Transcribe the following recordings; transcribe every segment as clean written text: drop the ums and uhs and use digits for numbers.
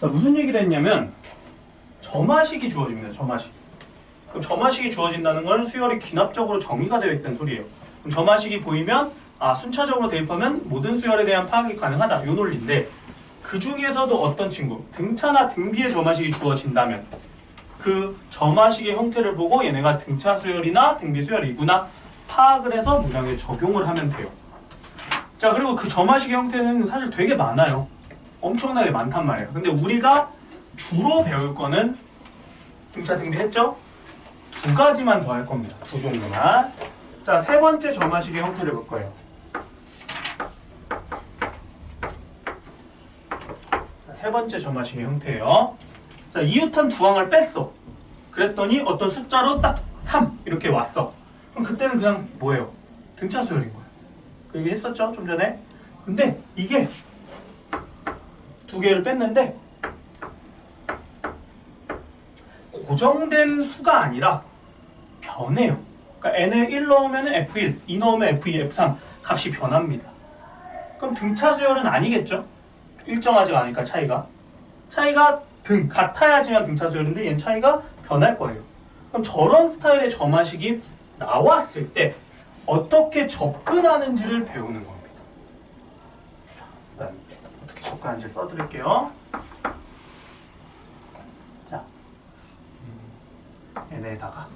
무슨 얘기를 했냐면 점화식이 주어집니다. 점화식. 그럼 점화식이 주어진다는 건 수열이 귀납적으로 정의가 되어 있다는 소리예요. 그럼 점화식이 보이면 순차적으로 대입하면 모든 수열에 대한 파악이 가능하다. 요 논리인데 그 중에서도 어떤 친구 등차나 등비의 점화식이 주어진다면 그 점화식의 형태를 보고 얘네가 등차 수열이나 등비 수열이구나 파악을 해서 문항에 적용을 하면 돼요. 자, 그리고 그 점화식의 형태는 사실 되게 많아요. 엄청나게 많단 말이에요. 근데 우리가 주로 배울 거는 등차 등비 했죠? 두 가지만 더 할 겁니다. 두 종류만. 자, 세 번째 점화식의 형태를 볼 거예요. 자, 세 번째 점화식의 형태예요. 자, 이웃한 두 항을 뺐어. 그랬더니 어떤 숫자로 딱 3 이렇게 왔어. 그럼 그때는 그냥 뭐예요? 등차 수열인 거예요. 그 얘기 했었죠? 좀 전에. 근데 이게 두 개를 뺐는데 고정된 수가 아니라 변해요. 그러니까 n에 1 넣으면 f1, 2 넣으면 f2, f3 값이 변합니다. 그럼 등차 수열은 아니겠죠? 일정하지 않으니까 차이가 같아야지만 등차 수열인데 얘는 차이가 변할 거예요. 그럼 저런 스타일의 점화식이 나왔을 때 어떻게 접근하는지를 배우는 겁니다. 일단 어떻게 접근하는지 써드릴게요. 자, n에다가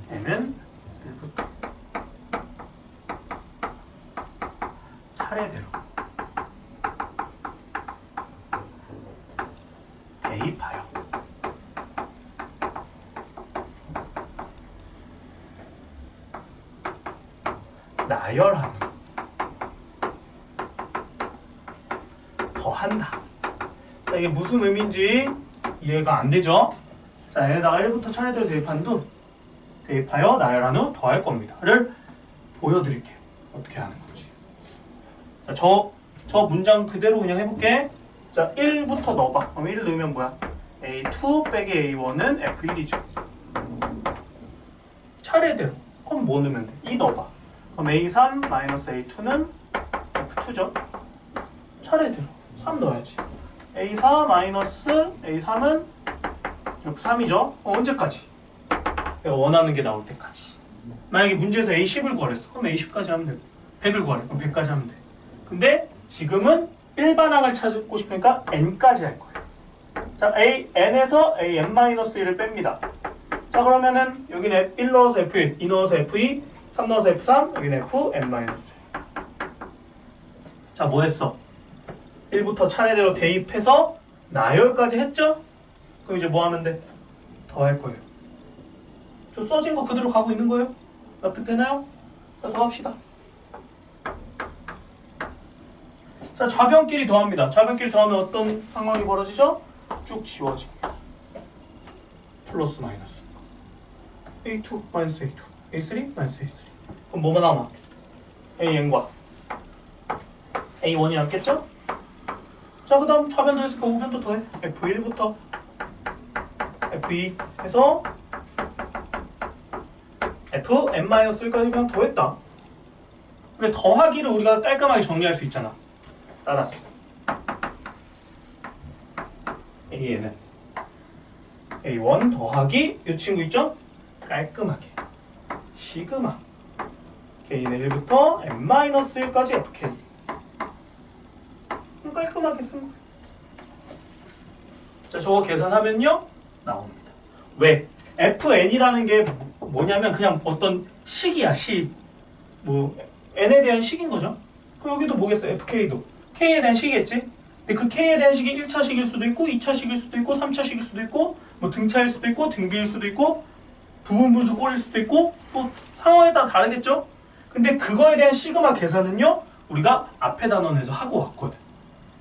n은 1부터 차례대로 대입하여 나열하는 더한다. 자, 이게 무슨 의미인지 이해가 안 되죠? 자, 얘에다가 1부터 차례대로 대입한 후 대입하여 나열한 후 더할 겁니다.를 보여드릴게요. 어떻게 하는 건지. 자, 저 문장 그대로 그냥 해볼게. 자, 1부터 넣어봐. 그럼 1 넣으면 뭐야? A2 빼기 A1은 F1이죠. 차례대로. 그럼 뭐 넣으면 돼? 2 넣어봐. 그럼 A3 마이너스 A2는 F2죠. 차례대로 3 넣어야지. A4 마이너스 A3은 F3이죠. 언제까지? 내가 원하는 게 나올 때까지. 만약에 문제에서 A10을 구하랬어. 그럼 A10까지 하면 되고 100을 구하래. 그럼 100까지 하면 돼. 근데 지금은 일반항을 찾고 싶으니까 n까지 할 거예요. 자, n에서 n-1을 뺍니다. 자, 그러면은 여기는 1 넣어서 f1, 2 넣어서 f2, 3 넣어서 f3, 여기는 fn-1. 자, 뭐 했어? 1부터 차례대로 대입해서 나열까지 했죠? 그럼 이제 뭐 하면 돼? 더 할 거예요. 저 써진 거 그대로 가고 있는 거예요? 납득되나요? 자, 더 합시다. 자, 좌변끼리 더합니다. 좌변끼리 더하면 어떤 상황이 벌어지죠? 쭉 지워집니다. 플러스 마이너스 A2 마이너스 A2 A3 마이너스 A3. 그럼 뭐가 남아? AN과 A1이 남겠죠? 자, 그 다음 좌변 더했으니까 우변도 더해. F1부터 F2 해서 Fn-1까지 그냥 더했다. 근데 더하기를 우리가 깔끔하게 정리할 수 있잖아. 따라서 A에는 A1 더하기 이 친구 있죠? 깔끔하게 시그마 K는 1부터 n-1까지 FK. 깔끔하게 쓴 거예요. 자, 저거 계산하면요 나옵니다. 왜? Fn이라는 게 뭐냐면 그냥 어떤 식이야, 식. 뭐 n에 대한 식인 거죠. 그럼 여기도 뭐겠어? FK도 K에 대한 식이겠지? 근데 그 K에 대한 식이 1차식일 수도 있고 2차식일 수도 있고 3차식일 수도 있고 뭐 등차일 수도 있고 등비일 수도 있고 부분분수 꼴일 수도 있고 뭐 상황에 따라 다르겠죠? 근데 그거에 대한 시그마 계산은요 우리가 앞에 단원에서 하고 왔거든.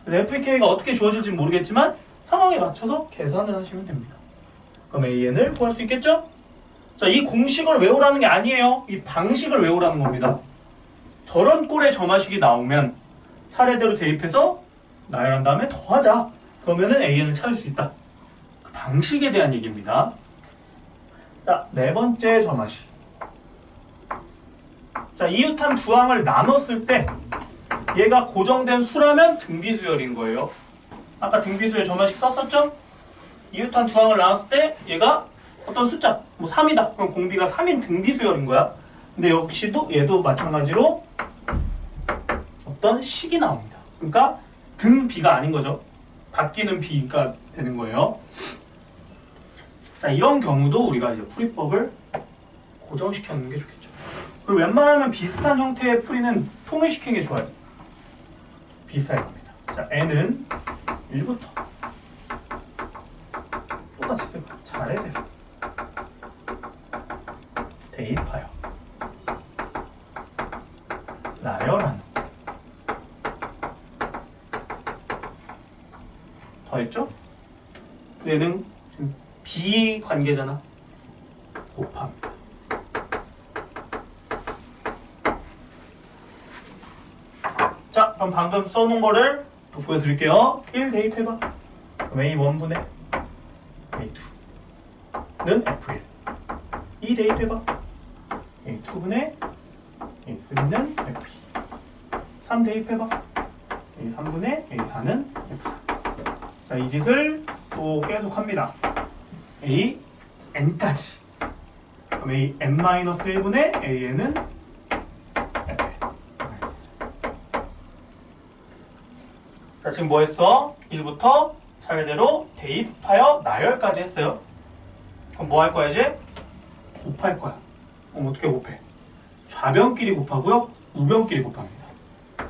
그래서 FK가 어떻게 주어질지 모르겠지만 상황에 맞춰서 계산을 하시면 됩니다. 그럼 AN을 구할 수 있겠죠? 자, 이 공식을 외우라는 게 아니에요. 이 방식을 외우라는 겁니다. 저런 꼴의 점화식이 나오면 차례대로 대입해서 나열한 다음에 더하자. 그러면은 AN을 찾을 수 있다. 그 방식에 대한 얘기입니다. 자, 네 번째 점화식. 자, 이웃한 두 항을 나눴을 때 얘가 고정된 수라면 등비수열인 거예요. 아까 등비수열 저만식 썼었죠? 이웃한 두 항을 나눴을 때 얘가 어떤 숫자, 뭐 3이다. 그럼 공비가 3인 등비수열인 거야. 근데 역시도 얘도 마찬가지로 어떤 식이 나옵니다. 그러니까 등비가 아닌 거죠. 바뀌는 비가 되는 거예요. 자, 이런 경우도 우리가 이제 풀이법을 고정시켜 놓는 게 좋겠죠. 그리고 웬만하면 비슷한 형태의 풀이는 통일시키는 게 좋아요. 비슷할 겁니다. 자, n은 1부터 똑같이 쓸 거야. 차례대로 대입하여 나열하는 더했죠? 얘는 지금 비관계잖아. 곱합니다. 자, 그럼 방금 써놓은 거를 또 보여드릴게요. 1 대입해봐. 그럼 A1분의 A2는 F1. 2 대입해봐. A2분의 A3는 F2. 3 대입해봐. A3분의 A4는 F4. 자, 이 짓을 또 계속 합니다. AN까지. 그럼 AN-1분의 AN은 Fn. 자, 지금 뭐 했어? 1부터 차례대로 대입하여 나열까지 했어요. 그럼 뭐 할 거야, 이제? 곱할 거야. 그럼 어떻게 곱해? 좌변끼리 곱하고요, 우변끼리 곱합니다.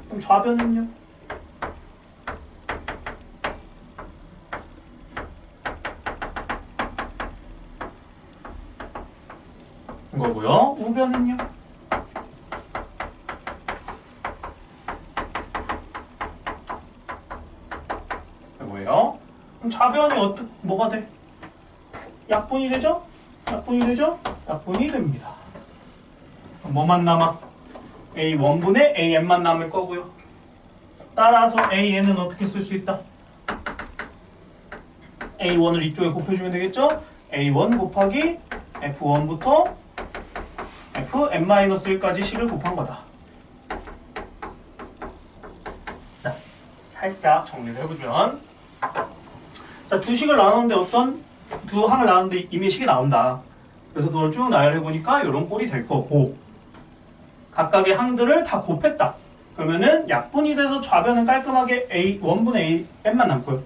그럼 좌변은요? 이거고요. 우변은요? 이거예요. 그럼 좌변이 뭐가 돼? 약분이 되죠? 약분이 되죠? 약분이 됩니다. 그럼 뭐만 남아? A1분의 AN만 남을 거고요. 따라서 AN은 어떻게 쓸 수 있다? A1을 이쪽에 곱해주면 되겠죠? A1 곱하기 F1부터 Fn-1까지 식을 곱한 거다. 자, 살짝 정리를 해보면, 자, 두 식을 나눴는데 두 항을 나눴는데 이미 식이 나온다. 그래서 그걸 쭉 나열해보니까 이런 꼴이 될 거고, 각각의 항들을 다 곱했다. 그러면은 약분이 돼서 좌변은 깔끔하게 A1분의 An만 남고요.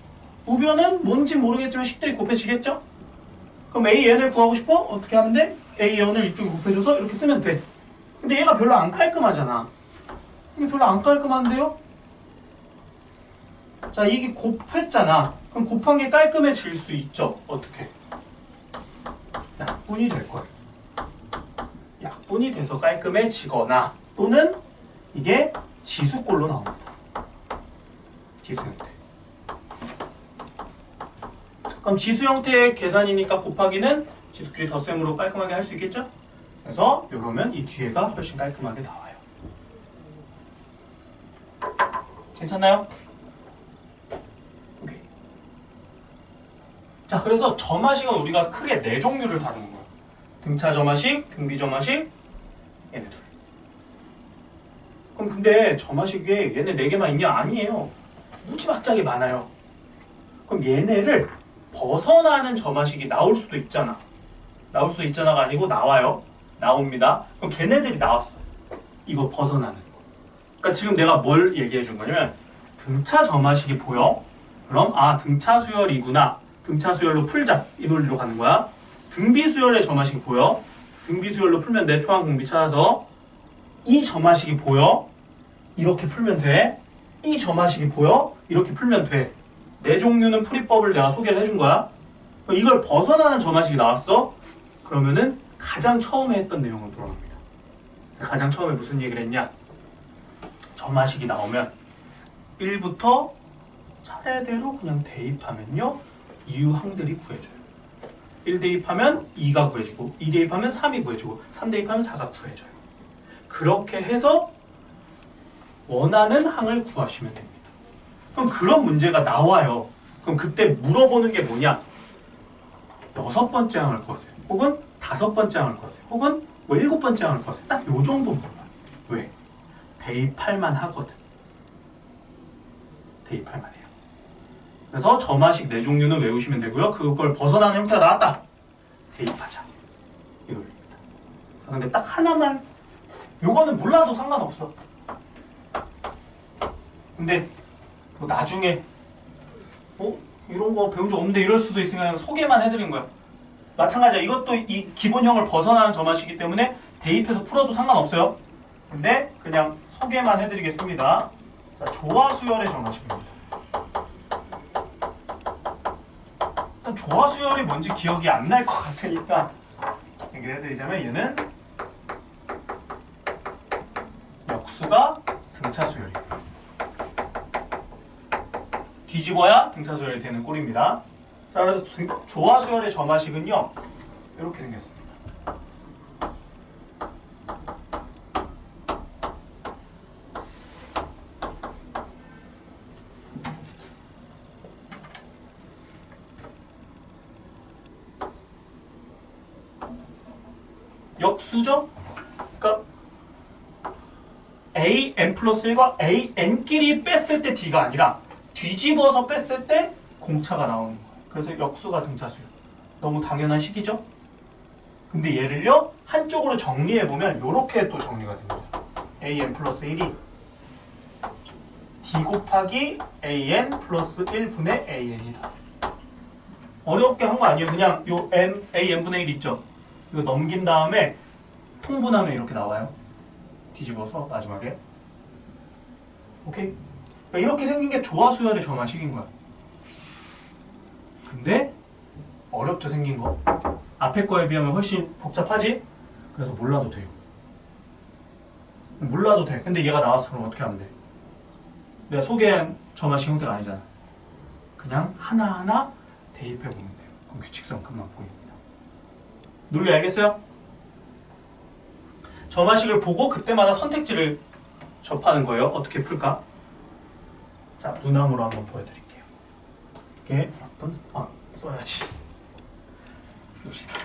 우변은 뭔지 모르겠지만 식들이 곱해지겠죠? 그럼 AN을 구하고 싶어? 어떻게 하면 돼? AN을 이쪽에 곱해줘서 이렇게 쓰면 돼. 근데 얘가 별로 안 깔끔하잖아. 이게 별로 안 깔끔한데요? 자, 이게 곱했잖아. 그럼 곱한 게 깔끔해질 수 있죠? 어떻게? 약분이 될 거예요. 약분이 돼서 깔끔해지거나 또는 이게 지수꼴로 나옵니다. 지수 형태. 그럼 지수 형태의 계산이니까 곱하기는 지수끼리 덧셈으로 깔끔하게 할 수 있겠죠? 그래서 이러면 이 뒤에가 훨씬 깔끔하게 나와요. 괜찮나요? 오케이. 자, 그래서 점화식은 우리가 크게 4종류를 다루는 거예요. 등차 점화식, 등비 점화식, 얘네 둘. 그럼 근데 점화식에 얘네 4개만 있냐? 아니에요. 무지막지하게 많아요. 그럼 얘네를 벗어나는 점화식이 나올 수도 있잖아. 나올 수도 있잖아가 아니고 나와요. 나옵니다. 그럼 걔네들이 나왔어. 이거 벗어나는 거. 그러니까 지금 내가 뭘 얘기해 준 거냐면 등차 점화식이 보여. 그럼 아, 등차 수열이구나. 등차 수열로 풀자. 이 논리로 가는 거야. 등비 수열의 점화식이 보여. 등비 수열로 풀면 돼. 초항 공비 찾아서 이 점화식이 보여. 이렇게 풀면 돼. 이 점화식이 보여. 이렇게 풀면 돼. 4종류는 풀이법을 내가 소개를 해준 거야. 이걸 벗어나는 점화식이 나왔어. 그러면은 가장 처음에 했던 내용으로 돌아갑니다. 가장 처음에 무슨 얘기를 했냐? 점화식이 나오면 1부터 차례대로 그냥 대입하면요, 이유항들이 구해져요. 1 대입하면 2가 구해지고, 2 대입하면 3이 구해지고, 3 대입하면 4가 구해져요. 그렇게 해서 원하는 항을 구하시면 됩니다. 그럼 그런 문제가 나와요. 그럼 그때 물어보는 게 뭐냐? 6번째 항을 구하세요. 혹은 5번째 항을 구하세요. 혹은 뭐 7번째 항을 구하세요. 딱 요 정도 물어봐요. 대입할 만하거든. 대입할 만해요. 그래서 점화식 네 종류는 외우시면 되고요. 그걸 벗어나는 형태가 나왔다. 대입하자. 이겁니다. 근데 딱 하나만, 요거는 몰라도 상관없어. 근데 뭐 나중에 이런 거 배운 적 없는데 이럴 수도 있으니까 소개만 해드린 거야. 마찬가지야. 이것도 이 기본형을 벗어나는 점화식이기 때문에 대입해서 풀어도 상관없어요. 근데 그냥 소개만 해드리겠습니다. 자, 조화수열의 점화식입니다. 일단 조화수열이 뭔지 기억이 안 날 것 같으니까 얘기를 해드리자면 얘는 역수가 등차수열이에요. 뒤집어야 등차수열이 되는 꼴입니다. 자, 그래서 조화수열의 점화식은요, 이렇게 생겼습니다. 역수죠? 그러니까 an 플러스 1과 an끼리 뺐을 때 d가 아니라 뒤집어서 뺐을 때 공차가 나오는 거예요. 그래서 역수가 등차수열. 너무 당연한 식이죠? 근데 얘를요, 한쪽으로 정리해보면 이렇게 또 정리가 됩니다. an 플러스 1이 d 곱하기 an 플러스 1분의 an이다. 어렵게 한 거 아니에요. 그냥 요 an분의 1 있죠? 이거 넘긴 다음에 통분하면 이렇게 나와요. 뒤집어서 마지막에. 오케이? 이렇게 생긴 게 조화수열의 점화식인 거야. 근데 어렵죠, 생긴 거. 앞에 거에 비하면 훨씬 복잡하지? 그래서 몰라도 돼요. 몰라도 돼. 근데 얘가 나왔어. 그럼 어떻게 하면 돼? 내가 소개한 점화식 형태가 아니잖아. 그냥 하나하나 대입해보면 돼요. 그럼 규칙성 금방 보입니다. 논리 알겠어요? 점화식을 보고 그때마다 선택지를 접하는 거예요. 어떻게 풀까? 자, 문항으로 한번 보여드릴게요. 이게 써야지. 씁시다.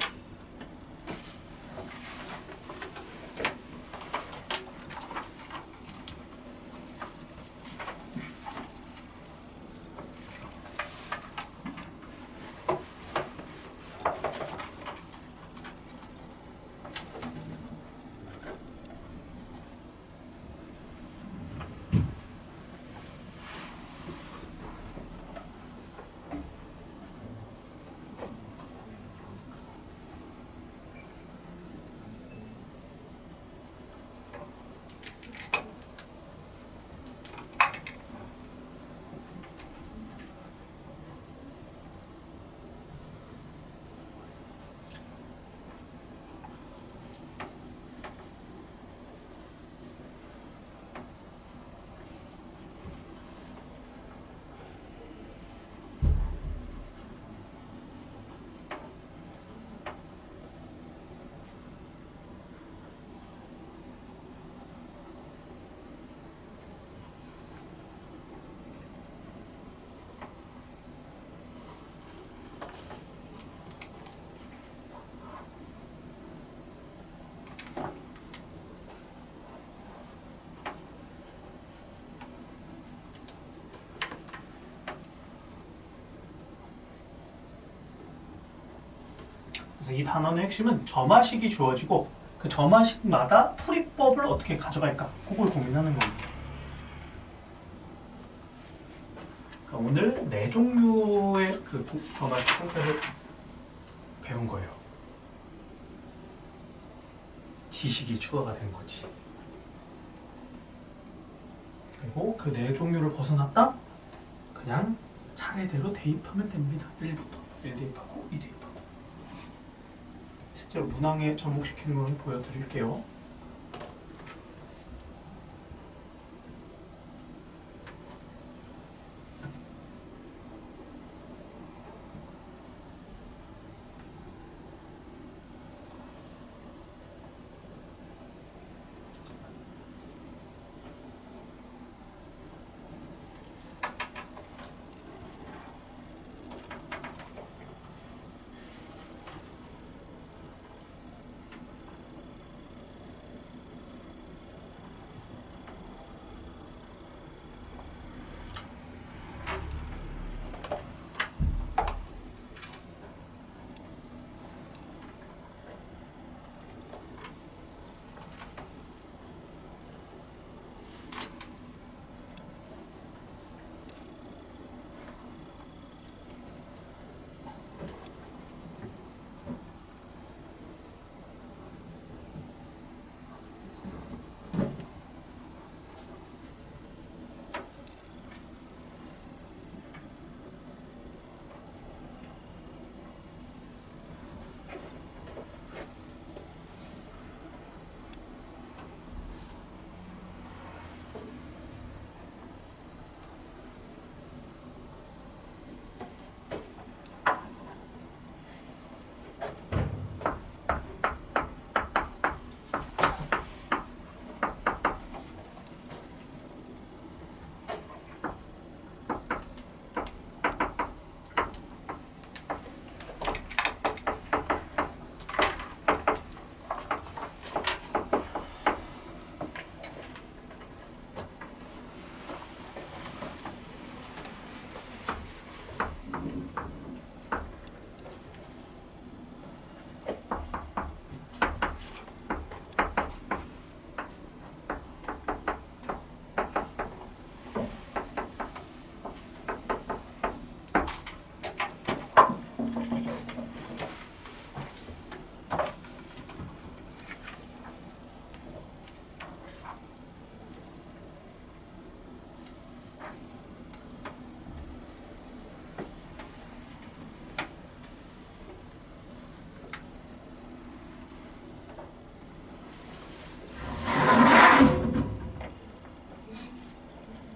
그래서 이 단원의 핵심은 점화식이 주어지고 그 점화식마다 풀이법을 어떻게 가져갈까? 그걸 고민하는 겁니다. 그러니까 오늘 네 종류의 그 점화식 형태를 배운 거예요. 지식이 추가가 된 거지. 그리고 그 네 종류를 벗어났다? 그냥 차례대로 대입하면 됩니다. 1부터 1 대입하고 2 대입하고. 실제로 문항에 접목시키는 걸 보여드릴게요.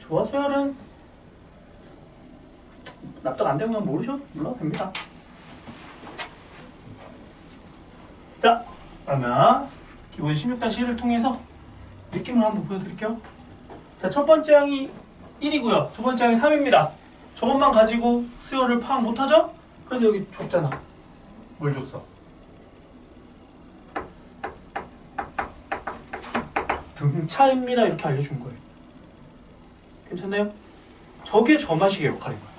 조화 수열은 납득 안 되면 몰라도 됩니다. 자, 그러면 기본 16-1을 통해서 느낌을 한번 보여드릴게요. 자, 첫 번째 항이 1이고요. 두 번째 항이 3입니다. 저것만 가지고 수열을 파악 못하죠? 그래서 여기 줬잖아. 뭘 줬어? 등차입니다. 이렇게 알려준 거예요. 괜찮나요? 저게 저마식의 역할인 거야.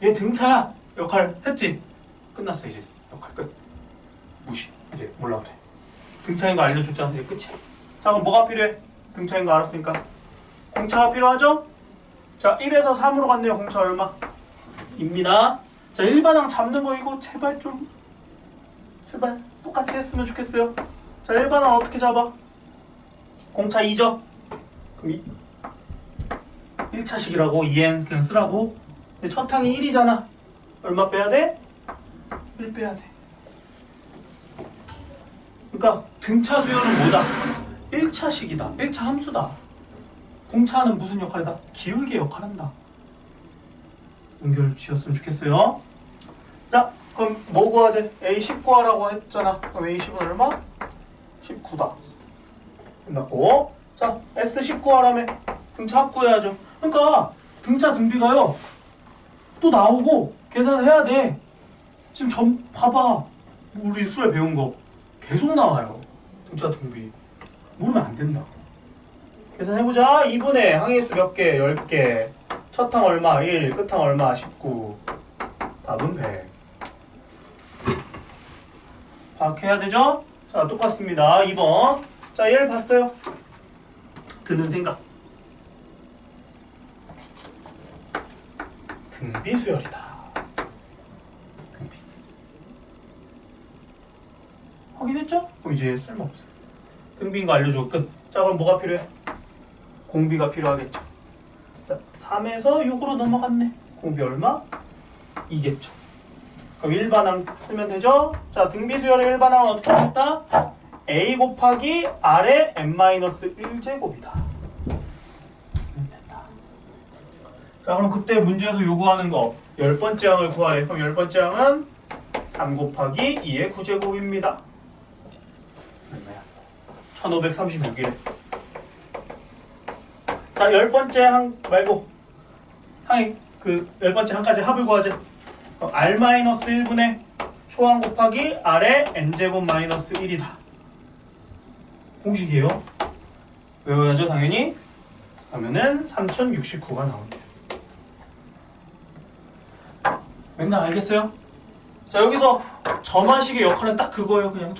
얘 등차야. 역할 했지? 끝났어. 이제 역할 끝. 무시. 이제 몰라도 돼. 등차인 거 알려줬잖아. 이제 끝이야. 자, 그럼 뭐가 필요해? 등차인 거 알았으니까 공차가 필요하죠? 자, 1에서 3으로 갔네요. 공차 얼마? 입니다. 자, 일반항 잡는 거 이거 제발 똑같이 했으면 좋겠어요. 자, 일반항 어떻게 잡아? 공차 2죠? 그럼 1차식이라고 2n 그냥 쓰라고. 근데 첫 항이 1이잖아. 얼마 빼야 돼? 1 빼야 돼. 그러니까 등차 수열은 뭐다? 1차식이다. 1차 함수다. 공차는 무슨 역할이다? 기울기 역할한다. 연결 지었으면 좋겠어요. 자, 그럼 뭐 구하지? A10 구하라고 했잖아. 그럼 A10은 얼마? 19다. 끝났고. 자, S10 구하라며. 등차 합 구해야죠. 그러니까 등차 등비가요. 또 나오고 계산을 해야 돼. 지금 봐봐. 우리 수에 배운 거 계속 나와요. 등차 등비. 모르면 안 된다. 계산해보자. 2분의 항의수 몇 개? 10개. 첫 항 얼마? 1. 끝 항 얼마? 19. 답은 100. 파악해야 되죠? 자, 똑같습니다. 2번. 자, 얘를 봤어요. 드는 생각. 등비 수열이다. 등비. 확인했죠? 그럼 이제 쓸모없어요. 등비인 거 알려주고 끝. 자, 그럼 뭐가 필요해? 공비가 필요하겠죠. 자, 3에서 6으로 넘어갔네. 공비 얼마? 2겠죠. 그럼 일반항 쓰면 되죠? 자, 등비 수열의 일반항은 어떻게 하겠다? a 곱하기 r의 n-1제곱이다. 쓰면 된다. 자, 그럼 그때 문제에서 요구하는 거 10번째 항을 구하래. 그럼 10번째 항은 3 곱하기 2의 9제곱입니다. 얼마야? 1536이래. 자, 10번째 항 말고 항이 그 10번째 항까지 합을 구하자. r-1분의 초항 곱하기 r의 n제곱 마이너스 1이다. 공식이에요. 외워야죠, 당연히. 그러면은 3069가 나옵니다. 맥락 알겠어요? 자, 여기서 점화식의 역할은 딱 그거예요. 그냥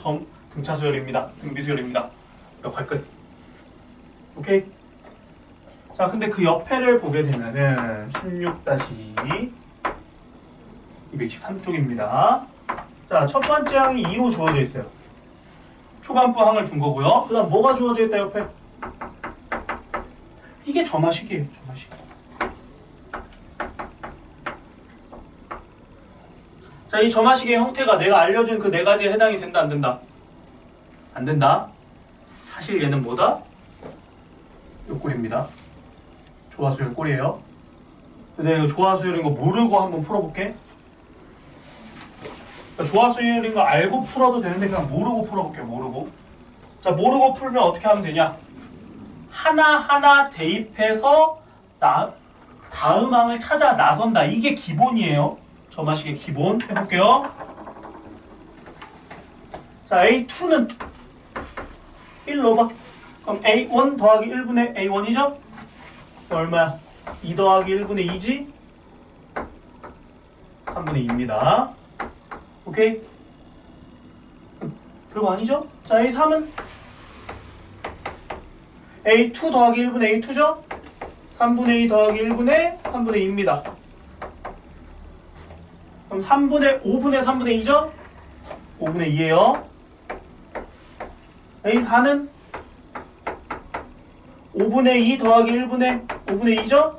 등차수열입니다. 등비수열입니다. 역할 끝. 오케이? 자, 근데 그 옆에를 보게 되면은 16-223쪽입니다. 자, 첫 번째 항이 2로 주어져 있어요. 초반부 항을 준 거고요. 그 다음 뭐가 주어져 있다, 옆에? 이게 점화식이에요, 점화식. 자, 이 점화식의 형태가 내가 알려준 그 네 가지에 해당이 된다, 안 된다? 안 된다. 사실 얘는 뭐다? 요 꼴입니다. 조화수열 꼴이에요. 근데 이거 조화수열인 거 모르고 한번 풀어볼게. 조화수열인 거 알고 풀어도 되는데 그냥 모르고 풀어볼게요. 모르고. 자, 모르고 풀면 어떻게 하면 되냐? 하나하나 대입해서 다음 항을 찾아 나선다. 이게 기본이에요. 점화식의 기본. 해볼게요. 자, A2는 1 넣어봐. 그럼 A1 더하기 1분의 A1이죠? 얼마야? 2 더하기 1분의 2지? 3분의 2입니다. 오케이? 별거 아니죠? 자, A3은 A2 더하기 1분의 A2죠? 3분의 2 더하기 1분의 3분의 2입니다. 그럼 5분의 3분의 2죠? 5분의 2예요. A4는 5분의 2 더하기 1분의 5분의 2죠?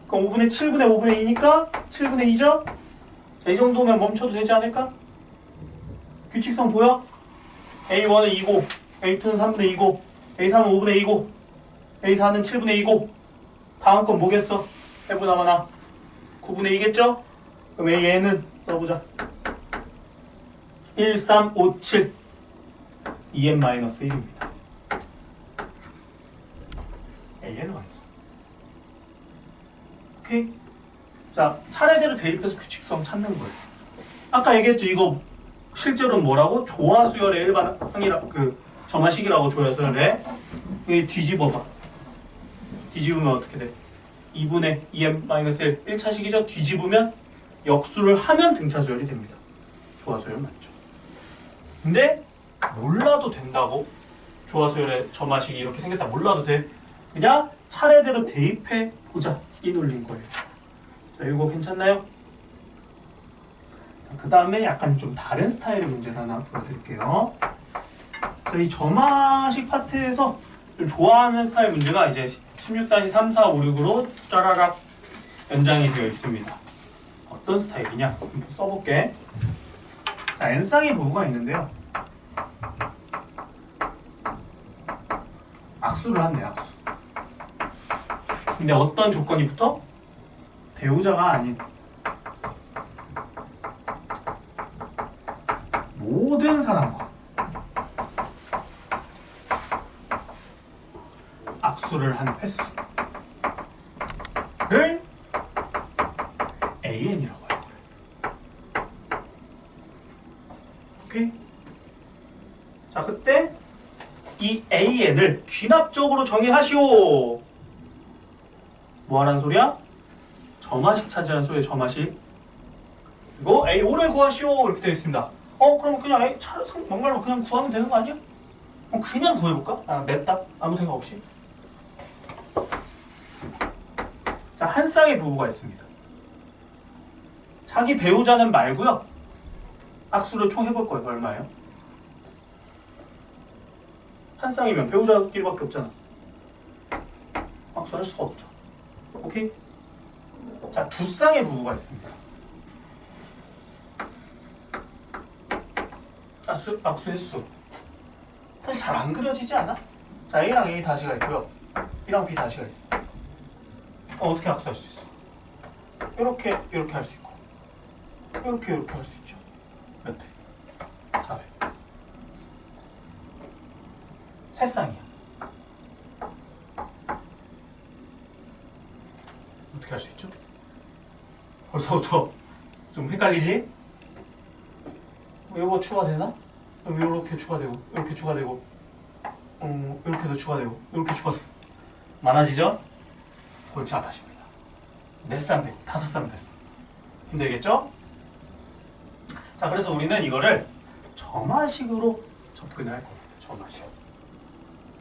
그럼 5분의 7분의 5분의 2니까 7분의 2죠? 자, 이 정도면 멈춰도 되지 않을까? 규칙성 보여? A1은 2고 A2는 3분의 2고 A3은 5분의 2고 A4는 7분의 2고 다음 건 뭐겠어? 해보나마나 9분의 2겠죠? 그럼 얘는 써보자. 1357 2n-1입니다. AN을 가겠어. 오케이? 자, 차례대로 대입해서 규칙성 찾는 거예요. 아까 얘기했죠? 이거 실제로는 뭐라고? 조화수열의 일반항이라, 점화식이라고 조화수열에. 여기 뒤집어봐. 뒤집으면 어떻게 돼? 2분의 2n-1 1차식이죠? 뒤집으면 역수를 하면 등차수열이 됩니다. 조화수열 맞죠? 근데 몰라도 된다고? 조화수열의 점화식이 이렇게 생겼다 몰라도 돼? 그냥 차례대로 대입해 보자 이 논리인 거예요. 자, 이거 괜찮나요? 자, 그 다음에 약간 좀 다른 스타일의 문제를 하나 보여드릴게요. 자, 이 점화식 파트에서 좀 좋아하는 스타일 문제가 이제 16-3456으로 짜라락 연장이 되어 있습니다. 어떤 스타일이냐? 한번 써볼게. 자, n쌍의 부호가 있는데요. 악수를 한대, 악수. 근데 어떤 조건이 붙어? 배우자가 아닌 모든 사람과 악수를 한 횟수를 AN이라고 해요. 오케이? 자, 그때 이 AN을 귀납적으로 정의하시오. 뭐 하라는 소리야? 점화식 찾으라는 소리야, 점화식. 그리고 A5를 구하시오. 이렇게 되어 있습니다. 그럼 그냥 막말로 그냥 구하면 되는 거 아니야? 그냥 구해볼까? 맵다? 아무 생각 없이. 자, 한 쌍의 부부가 있습니다. 자기 배우자는 말고요. 악수를 총 해볼 거예요. 얼마예요? 한 쌍이면 배우자끼리밖에 없잖아. 악수할 수가 없죠. 오케이? 자, 두 쌍의 부부가 있습니다. 악수 횟수. 사실 잘 안 그려지지 않아? 자, A랑 A 다시가 있고요. B랑 B 다시가 있어. 어떻게 악수할 수 있어? 이렇게 할 수 있고 이렇게 할 수 있죠. 몇 회? 4회. 세 쌍이야. 어떻게 할 수 있죠? 벌써부터 좀 헷갈리지? 이거 추가되나? 그럼 이렇게 추가되고 이렇게 추가되고 이렇게도 추가되고 이렇게 추가되고 많아지죠? 골치 아파집니다. 4쌍 되고 5쌍 됐어. 힘들겠죠? 자, 그래서 우리는 이거를 점화식으로 접근을 할 겁니다. 점화식.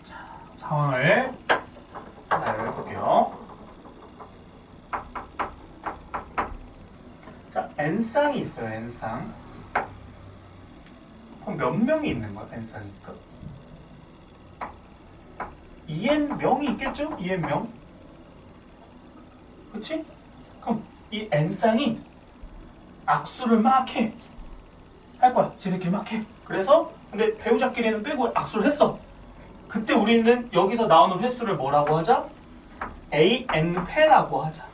자, 상황을 하나 해볼게요. 자, n쌍이 있어요. n쌍. 그럼 몇 명이 있는 거야? n쌍이니까 2n명이 있겠죠? 2n명. 그치? 그럼 이 n쌍이 악수를 막 해. 할 거야. 지들끼리 막 해. 그래서 근데 배우자끼리는 빼고 악수를 했어. 그때 우리는 여기서 나오는 횟수를 뭐라고 하자? AN회라고 하자.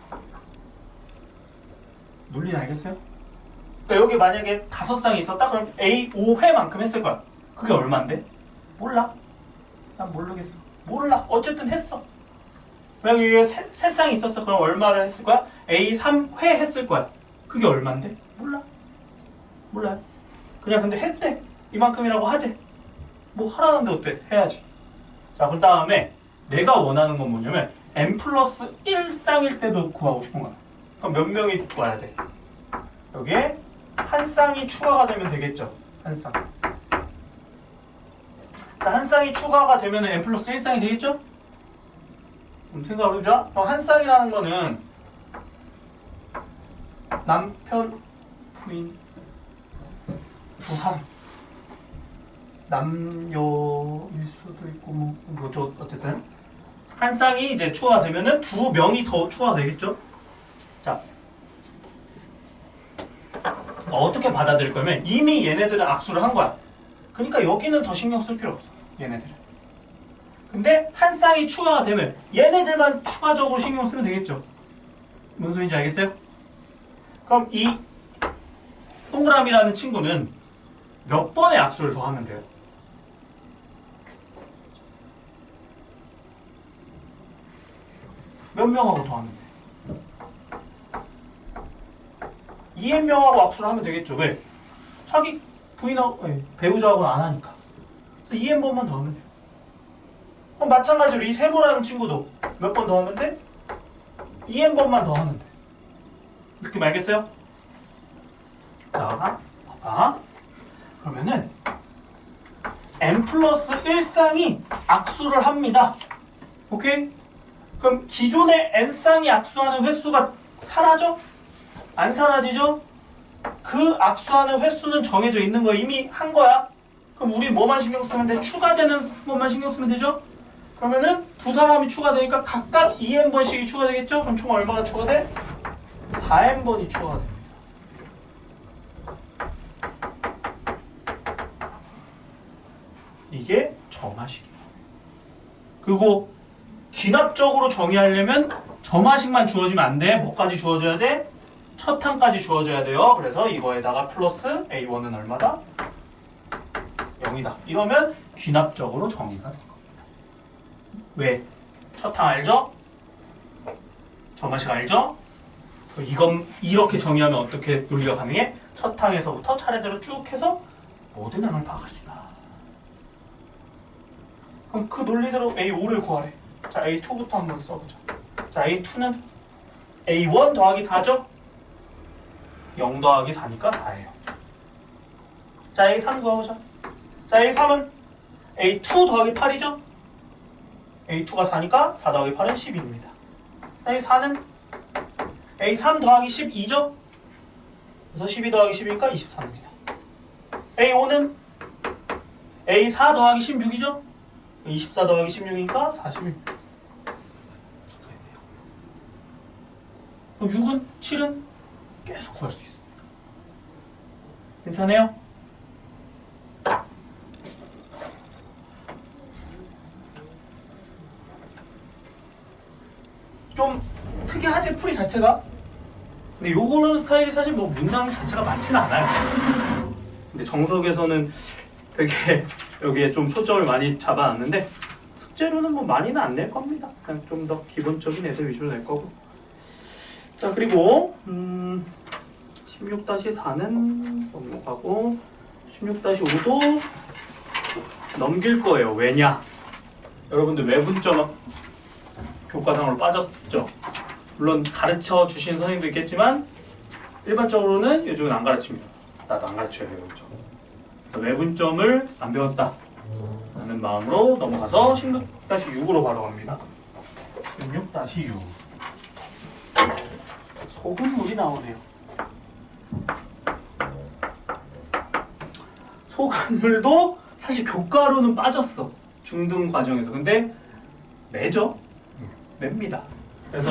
논리는 알겠어요? 그러니까 여기 만약에 5쌍이 있었다? 그럼 A5회만큼 했을 거야. 그게 얼만데? 몰라. 난 모르겠어. 몰라. 어쨌든 했어. 만약에 여기에 3쌍이 있었어. 그럼 얼마를 했을 거야? A3회 했을 거야. 그게 얼만데? 몰라. 몰라요. 그냥 근데 했대. 이만큼이라고 하지. 뭐 하라는데 어때? 해야지. 자, 그 다음에 내가 원하는 건 뭐냐면 n 플러스 1쌍일 때도 구하고 싶은 거야. 그럼 몇 명이 와야 돼? 여기에 한 쌍이 추가가 되면 되겠죠? 한 쌍. 자, 한 쌍이 추가가 되면 n 플러스 1쌍이 되겠죠? 생각을 해보자. 한 쌍이라는 거는 남편, 부인, 부산, 남녀일 수도 있고 뭐죠? 어쨌든 한 쌍이 이제 추가가 되면은 2명이 더 추가가 되겠죠? 자, 어떻게 받아들일 거면 이미 얘네들은 악수를 한 거야. 그러니까 여기는 더 신경 쓸 필요 없어. 얘네들은. 근데 한 쌍이 추가가 되면 얘네들만 추가적으로 신경 쓰면 되겠죠. 무슨 소리인지 알겠어요? 그럼 이 동그라미라는 친구는 몇 번의 악수를 더 하면 돼요? 몇 명하고 더 하면 돼요? 2N명하고 악수를 하면 되겠죠. 왜? 자기 부인하고 배우자하고는 안 하니까. 그래서 2N번만 더 하면 돼요. 그럼 마찬가지로 이 세모라는 친구도 몇 번 더 하면 돼? 2N번만 더 하면 돼. 느낌 알겠어요? 자, 봐봐. 그러면은 n 플러스 1쌍이 악수를 합니다. 오케이? 그럼 기존의 n쌍이 악수하는 횟수가 사라져? 안 사라지죠? 그 악수하는 횟수는 정해져 있는 거야. 이미 한 거야. 그럼 우리 뭐만 신경 쓰면 돼? 추가되는 것만 신경 쓰면 되죠? 그러면은 두 사람이 추가되니까 각각 2n번씩이 추가되겠죠? 그럼 총 얼마가 추가돼? 4n번이 추가됩니다. 이게 점화식이에요. 그리고 귀납적으로 정의하려면 점화식만 주어지면 안 돼. 뭐까지 주어져야 돼? 첫 항까지 주어져야 돼요. 그래서 이거에다가 플러스 A1은 얼마다? 0이다. 이러면 귀납적으로 정의가 된 겁니다. 왜? 첫 항 알죠? 점화식 알죠? 이건 이렇게 정의하면 어떻게 논리가 가능해? 첫 항에서부터 차례대로 쭉 해서 모든 항을 파악할 수 있다. 그럼 그 논리대로 A5를 구하래. 자, A2부터 한번 써보자. 자, A2는 A1 더하기 4죠? 0 더하기 4니까 4예요. 자, A3 구해보자. 자, A3은 A2 더하기 8이죠? A2가 4니까 4 더하기 8은 12입니다. A4는 A3 더하기 12죠? 그래서 12 더하기 12니까 23입니다. A5는 A4 더하기 16이죠? 24 더하기 16이니까 41. 그럼 6은, 7은 계속 구할 수 있습니다. 괜찮아요? 좀 특이하지, 풀이 자체가? 근데 요거는 스타일이 사실 뭐 문장 자체가 많지는 않아요. 근데 정석에서는 되게 여기에 좀 초점을 많이 잡아놨는데 숙제로는 뭐 많이는 안 낼 겁니다. 그냥 좀 더 기본적인 애들 위주로 낼 거고. 자, 그리고 16-4는 넘어가고 16-5도 넘길 거예요. 왜냐? 여러분들 외분점 교과상으로 빠졌죠? 물론 가르쳐 주신 선생님도 있겠지만 일반적으로는 요즘은 안 가르칩니다. 나도 안 가르쳐요. 외분점. 그래서 외분점을 안 배웠다 라는 마음으로 넘어가서 16-6으로 바로 갑니다. 16-6 소금물이 나오네요. 소금물도 사실 교과로는 빠졌어. 중등 과정에서. 근데 내죠? 냅니다. 그래서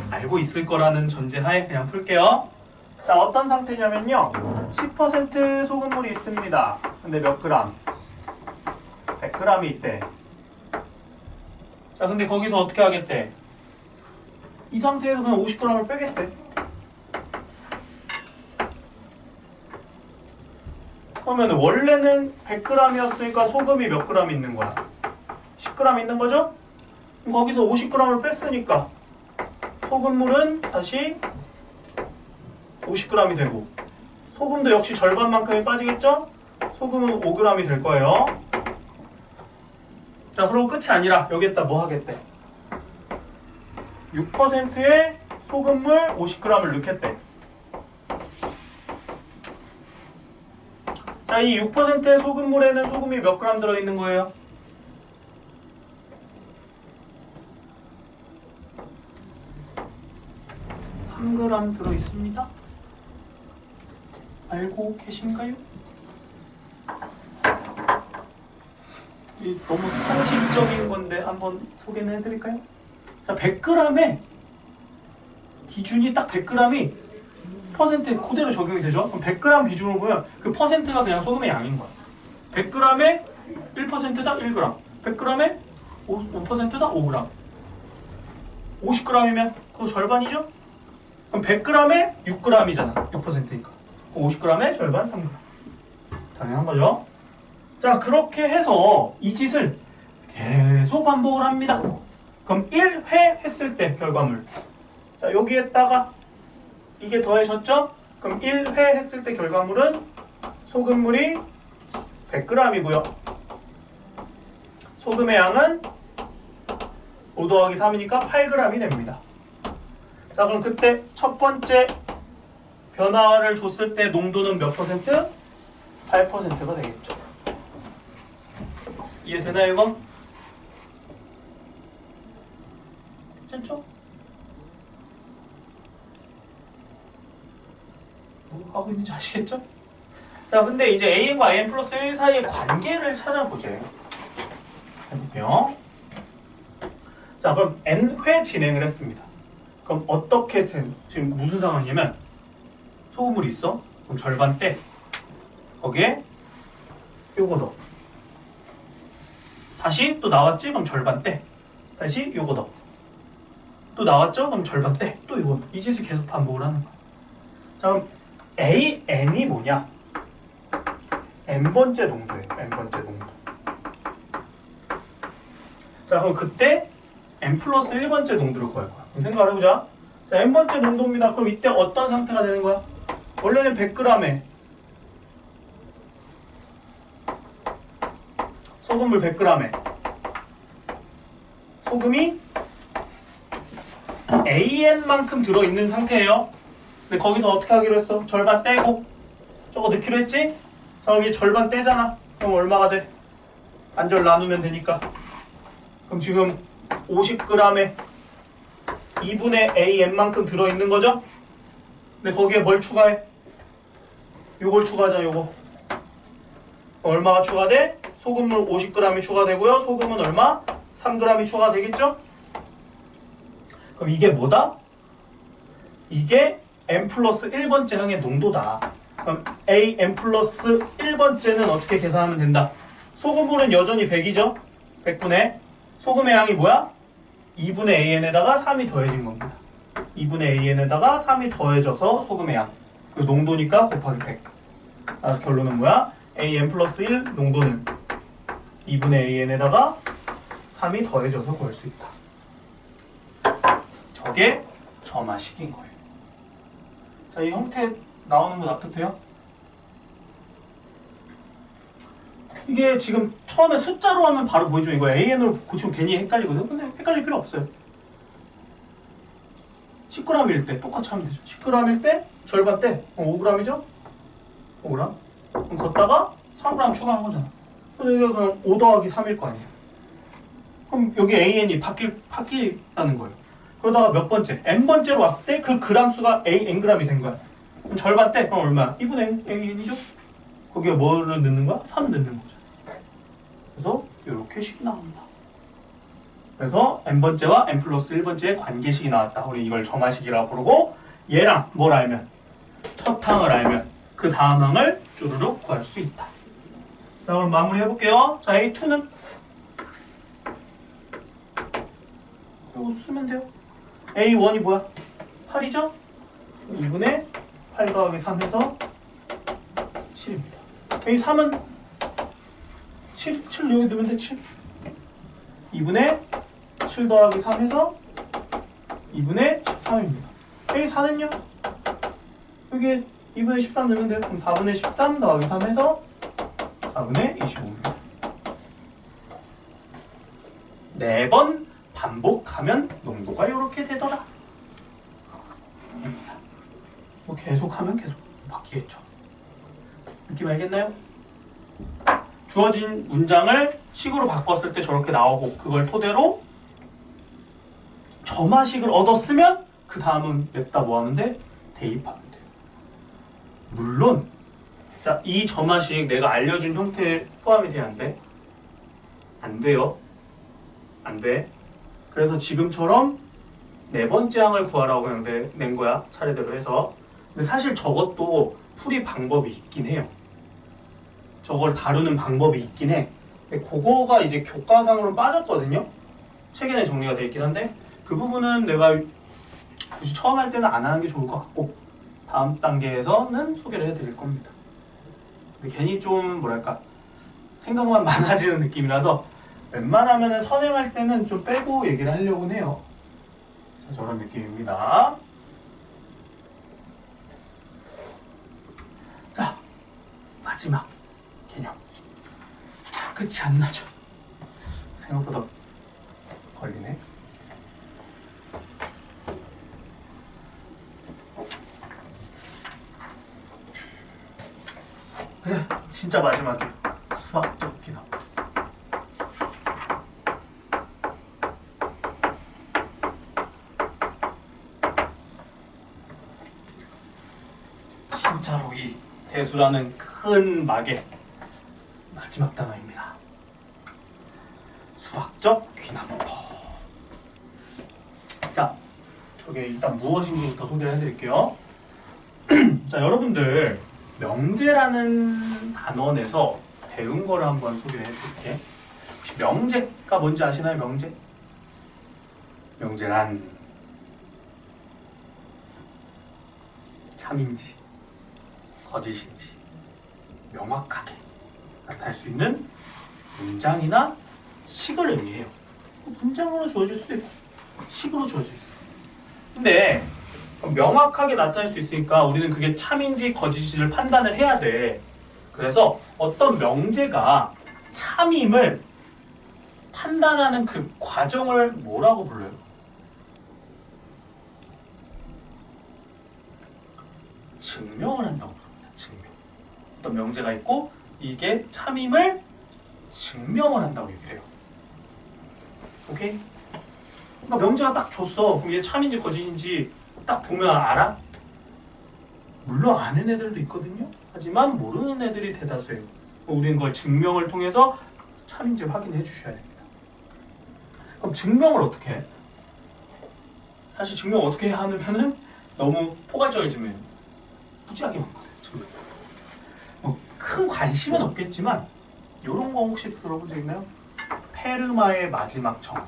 알고 있을 거라는 전제하에 그냥 풀게요. 자, 어떤 상태냐면요. 10% 소금물이 있습니다. 근데 몇 그램? 100g이 있대. 자, 근데 거기서 어떻게 하겠대? 이 상태에서 그냥 50g을 빼겠대. 그러면 원래는 100g이었으니까 소금이 몇 g 있는 거야? 10g 있는 거죠? 그럼 거기서 50g을 뺐으니까 소금물은 다시 50g이 되고 소금도 역시 절반만큼이 빠지겠죠? 소금은 5g이 될 거예요. 자, 그리고 끝이 아니라 여기에다 뭐 하겠대? 6%의 소금물 50g을 넣겠대. 자, 이 6%의 소금물에는 소금이 몇 g 들어있는 거예요? 3g 들어있습니다. 알고 계신가요? 너무 상식적인 건데 한번 소개는 해드릴까요? 자, 100g에 기준이 딱 100g이 퍼센트에 그대로 적용이 되죠? 그럼 100g 기준으로 보면 그 퍼센트가 그냥 소금의 양인 거야. 100g에 1%당 1g, 100g에 5%다? 5g. 50g이면 그거 절반이죠? 그럼 100g에 6g이잖아. 6%니까. 50g에 절반 3g. 당연한 거죠. 자, 그렇게 해서 이 짓을 계속 반복을 합니다. 그럼 1회 했을 때 결과물. 자, 여기에다가 이게 더해졌죠? 그럼 1회 했을 때 결과물은 소금물이 100g이고요. 소금의 양은 5 더하기 3이니까 8g이 됩니다. 자, 그럼 그때 첫 번째 변화를 줬을 때 농도는 몇 퍼센트? 8%가 되겠죠. 이해되나요, 이거? 괜찮죠? 뭐 하고 있는지 아시겠죠? 자, 근데 이제 AN과 AN 플러스 1 사이의 관계를 찾아보죠. 해볼게요. 자, 그럼 N회 진행을 했습니다. 그럼 어떻게 지금 무슨 상황이냐면 소금물이 있어. 그럼 절반 때 거기에 요거 넣어. 다시 또 나왔지? 그럼 절반 때 다시 요거 넣어. 또 나왔죠? 그럼 절반 때 또 이거 넣어. 이 짓을 계속 반복을 하는 거야. 자, 그럼 AN이 뭐냐? n번째 농도예요. n번째 농도. 자, 그럼 그때 n 플러스 1번째 농도를 구할 거야. 그럼 생각을 해보자. 자, n번째 농도입니다. 그럼 이때 어떤 상태가 되는 거야? 원래는 100g에 소금물 100g에 소금이 AN만큼 들어있는 상태예요. 근데 거기서 어떻게 하기로 했어? 절반 떼고 저거 넣기로 했지? 자, 여기 절반 떼잖아. 그럼 얼마가 돼? 반절 나누면 되니까. 그럼 지금 50g에 2분의 AN만큼 들어있는 거죠? 근데 거기에 뭘 추가해? 요걸 추가하자, 요거. 얼마가 추가돼? 소금물 50g이 추가되고요. 소금은 얼마? 3g이 추가되겠죠? 그럼 이게 뭐다? 이게 n 플러스 1번째 항의 농도다. 그럼 AN 플러스 1번째는 어떻게 계산하면 된다? 소금물은 여전히 100이죠? 100분의 소금의 양이 뭐야? 2분의 AN에다가 3이 더해진 겁니다. 2분의 AN에다가 3이 더해져서 소금의 양. 그리고 농도니까 곱하기 100. 그래서 결론은 뭐야? AN 플러스 1 농도는 2분의 AN에다가 3이 더해져서 구할 수 있다. 저게 점화식인 거예요. 자, 이 형태 나오는 거 납득돼요? 이게 지금 처음에 숫자로 하면 바로 보이죠? 이거 AN으로 고치면 괜히 헷갈리거든요. 근데 헷갈릴 필요 없어요. 10g일 때 똑같이 하면 되죠. 10g일 때 절반 때 5g이죠? 5g. 그럼 걷다가 3g 추가한 거잖아. 그래서 이게 그냥 5 더하기 3일 거 아니에요. 그럼 여기 AN이 바뀌다는 거예요. 그러다가 몇 번째? n번째로 왔을 때 그 그람 수가 ng이 된 거야. 그럼 절반 때 그럼 얼마야? 2분의 AN이죠? 거기에 뭐를 넣는 거야? 3 넣는 거죠. 그래서 이렇게 식이 나옵니다. 그래서 n번째와 n 플러스 1번째의 관계식이 나왔다. 우리 이걸 점화식이라고 부르고 얘랑 뭘 알면? 첫 항을 알면 그 다음 항을 쭈루룩 구할 수 있다. 자, 그럼 마무리 해볼게요. 자, A2는 이거 쓰면 돼요. A1이 뭐야? 8이죠? 2분의 8 더하기 3 해서 7입니다. A3은 7 여기 넣으면 돼. 7 2분의 7 더하기 3 해서 2분의 13입니다. A4는요? 여기 2분의 13 넣으면 돼요. 그럼 4분의 13 더하기 3 해서 4분의 25입니다. 4번 반복하면 농도가 이렇게 되더라. 뭐 계속하면 계속 바뀌겠죠. 느낌 알겠나요? 주어진 문장을 식으로 바꿨을 때 저렇게 나오고 그걸 토대로 점화식을 얻었으면 그 다음은 냅다 뭐 하면 돼? 대입하면 돼요. 물론 자, 이 점화식 내가 알려준 형태에 포함이 돼야 안 돼? 안 돼요. 안 돼. 그래서 지금처럼 네 번째 항을 구하라고 그냥 낸 거야. 차례대로 해서. 근데 사실 저것도 풀이 방법이 있긴 해요. 저걸 다루는 방법이 있긴 해. 근데 그거가 이제 교과상으로 빠졌거든요. 책에는 정리가 되어 있긴 한데 그 부분은 내가 굳이 처음 할 때는 안 하는 게 좋을 것 같고 다음 단계에서는 소개를 해드릴 겁니다. 근데 괜히 좀 뭐랄까 생각만 많아지는 느낌이라서 웬만하면 선행할 때는 좀 빼고 얘기를 하려고 해요. 자, 저런 느낌입니다. 자, 마지막 개념. 끝이 안 나죠. 생각보다 걸리네. 그래, 진짜 마지막이야. 수학적 기능. 진짜로 이 대수라는 큰 막의 마지막 단어입니다. 수학적 귀납법. 자, 저게 일단 무엇인지부터 소개를 해드릴게요. 자, 여러분들 명제라는 단어 내서 배운 거를 한번 소개를 해드릴게요. 혹시 명제가 뭔지 아시나요? 명제? 명제란 참인지 거짓인지 명확하게 나타낼 수 있는 문장이나 식을 의미해요. 문장으로 주어질 수도 있고 식으로 주어져 있어요. 근데 명확하게 나타낼 수 있으니까 우리는 그게 참인지 거짓인지를 판단을 해야 돼. 그래서 어떤 명제가 참임을 판단하는 그 과정을 뭐라고 불러요? 증명을 한다고 부릅니다. 증명. 어떤 명제가 있고 이게 참임을 증명을 한다고 얘기를 해요. 오케이? 그러니까 명제가 딱 줬어. 그럼 이게 참인지 거짓인지 딱 보면 알아? 물론 아는 애들도 있거든요. 하지만 모르는 애들이 대다수예요. 우리는 그걸 증명을 통해서 참인지 확인해 주셔야 됩니다. 그럼 증명을 어떻게 해? 사실 증명 어떻게 해야 하냐면은 너무 포괄적인 질문이에요. 무지하게 많거든요. 증명. 큰 관심은 없겠지만 이런 거 혹시 들어본 적 있나요? 페르마의 마지막 정리.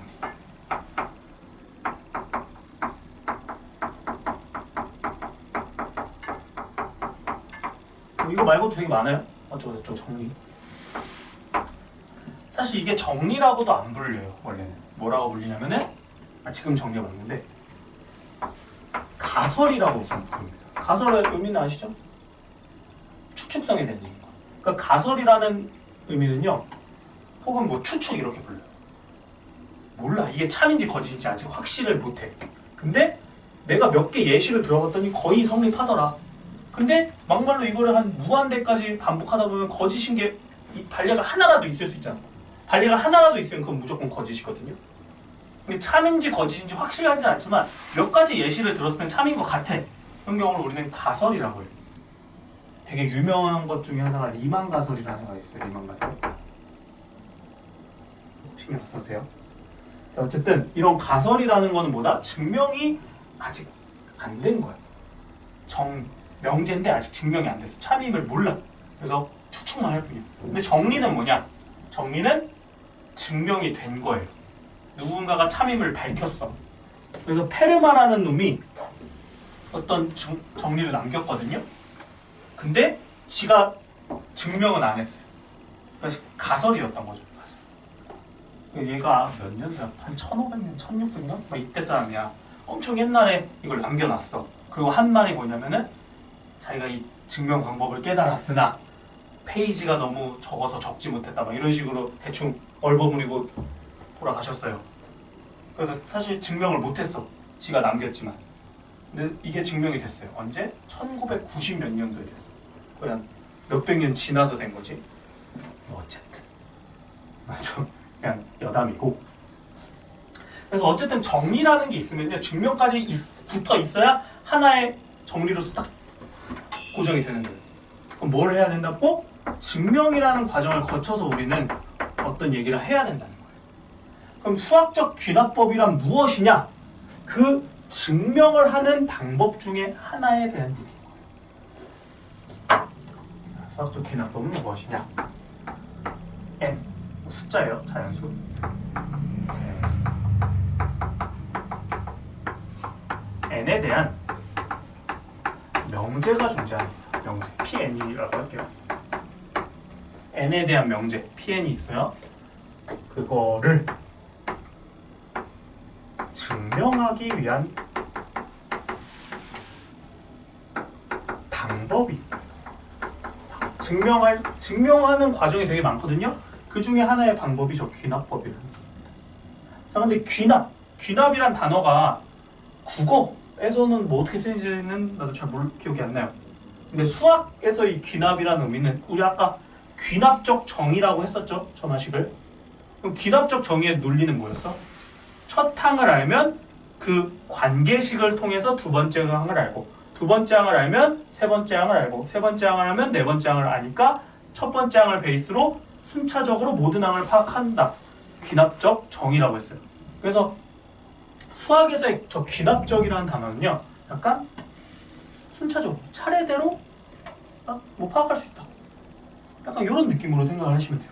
이거 말고도 되게 많아요. 어쩌고저쩌고 정리. 사실 이게 정리라고도 안 불려요. 원래는 뭐라고 불리냐면은 지금 정리가 맞는데 가설이라고 우선 부릅니다. 가설의 의미는 아시죠? 추측성에 대한 얘기인 거. 그러니까 가설이라는 의미는요. 혹은 뭐 추측 이렇게 불러요. 몰라. 이게 참인지 거짓인지 아직 확실을 못해. 근데 내가 몇 개 예시를 들어봤더니 거의 성립하더라. 근데 막말로 이거를 한 무한대까지 반복하다 보면 거짓인 게 반례가 하나라도 있을 수 있잖아. 반례가 하나라도 있으면 그건 무조건 거짓이거든요. 근데 참인지 거짓인지 확실하지 않지만 몇 가지 예시를 들었으면 참인 것 같아. 그런 경우를 우리는 가설이라고 해요. 되게 유명한 것 중에 하나가 리만 가설이라는 거 있어요. 리만 가설. 신경 써주세요. 자, 어쨌든 이런 가설이라는 거는 뭐다? 증명이 아직 안 된 거야. 명제인데 아직 증명이 안 돼서 참임을 몰라. 그래서 추측만 할 뿐이야. 근데 정리는 뭐냐? 정리는 증명이 된 거예요. 누군가가 참임을 밝혔어. 그래서 페르마라는 놈이 어떤 정리를 남겼거든요. 근데 지가 증명은 안 했어요. 그래서 가설이었던 거죠. 가설. 얘가 몇 년이야? 한 1500년, 1600년? 막 이때 사람이야. 엄청 옛날에 이걸 남겨놨어. 그리고 한 말이 뭐냐면은 자기가 이 증명 방법을 깨달았으나 페이지가 너무 적어서 적지 못했다. 막 이런 식으로 대충 얼버무리고 돌아가셨어요. 그래서 사실 증명을 못했어. 지가 남겼지만. 근데 이게 증명이 됐어요. 언제? 1990 몇 년도에 됐어. 거의 한 몇백 년 지나서 된 거지. 뭐 어쨌든 좀 그냥 여담이고. 그래서 어쨌든 정리라는 게 있으면요. 증명까지 붙어 있어야 하나의 정리로서 딱 고정이 되는 거예요. 그럼 뭘 해야 된다고? 증명이라는 과정을 거쳐서 우리는 어떤 얘기를 해야 된다는 거예요. 그럼 수학적 귀납법이란 무엇이냐? 그 증명을 하는 방법 중에 하나에 대한 얘기인 거예요. 수학적 귀납법은 무엇이냐? n 숫자예요. 자연수. n에 대한 명제가 존재합니다. 명제 Pn이라고 할게요. n에 대한 명제 Pn이 있어요. 그거를 증명하기 위한 방법이 증명하는 과정이 되게 많거든요. 그 중에 하나의 방법이 저 귀납법이라는 겁니다. 자, 근데 귀납이란 단어가 국어에서는 뭐 어떻게 쓰는지는 나도 잘 기억이 안 나요. 근데 수학에서 이 귀납이라는 의미는 우리 아까 귀납적 정의라고 했었죠? 전화식을. 그럼 귀납적 정의의 논리는 뭐였어? 첫 항을 알면 그 관계식을 통해서 두 번째 항을 알고, 두 번째 항을 알면 세 번째 항을 알고, 세 번째 항을 알면 네 번째 항을 아니까 첫 번째 항을 베이스로 순차적으로 모든 항을 파악한다. 귀납적 정의라고 했어요. 그래서 수학에서의 저 귀납적이라는 단어는요, 약간 순차적으로 차례대로 뭐 파악할 수 있다. 약간 이런 느낌으로 생각을 하시면 돼요.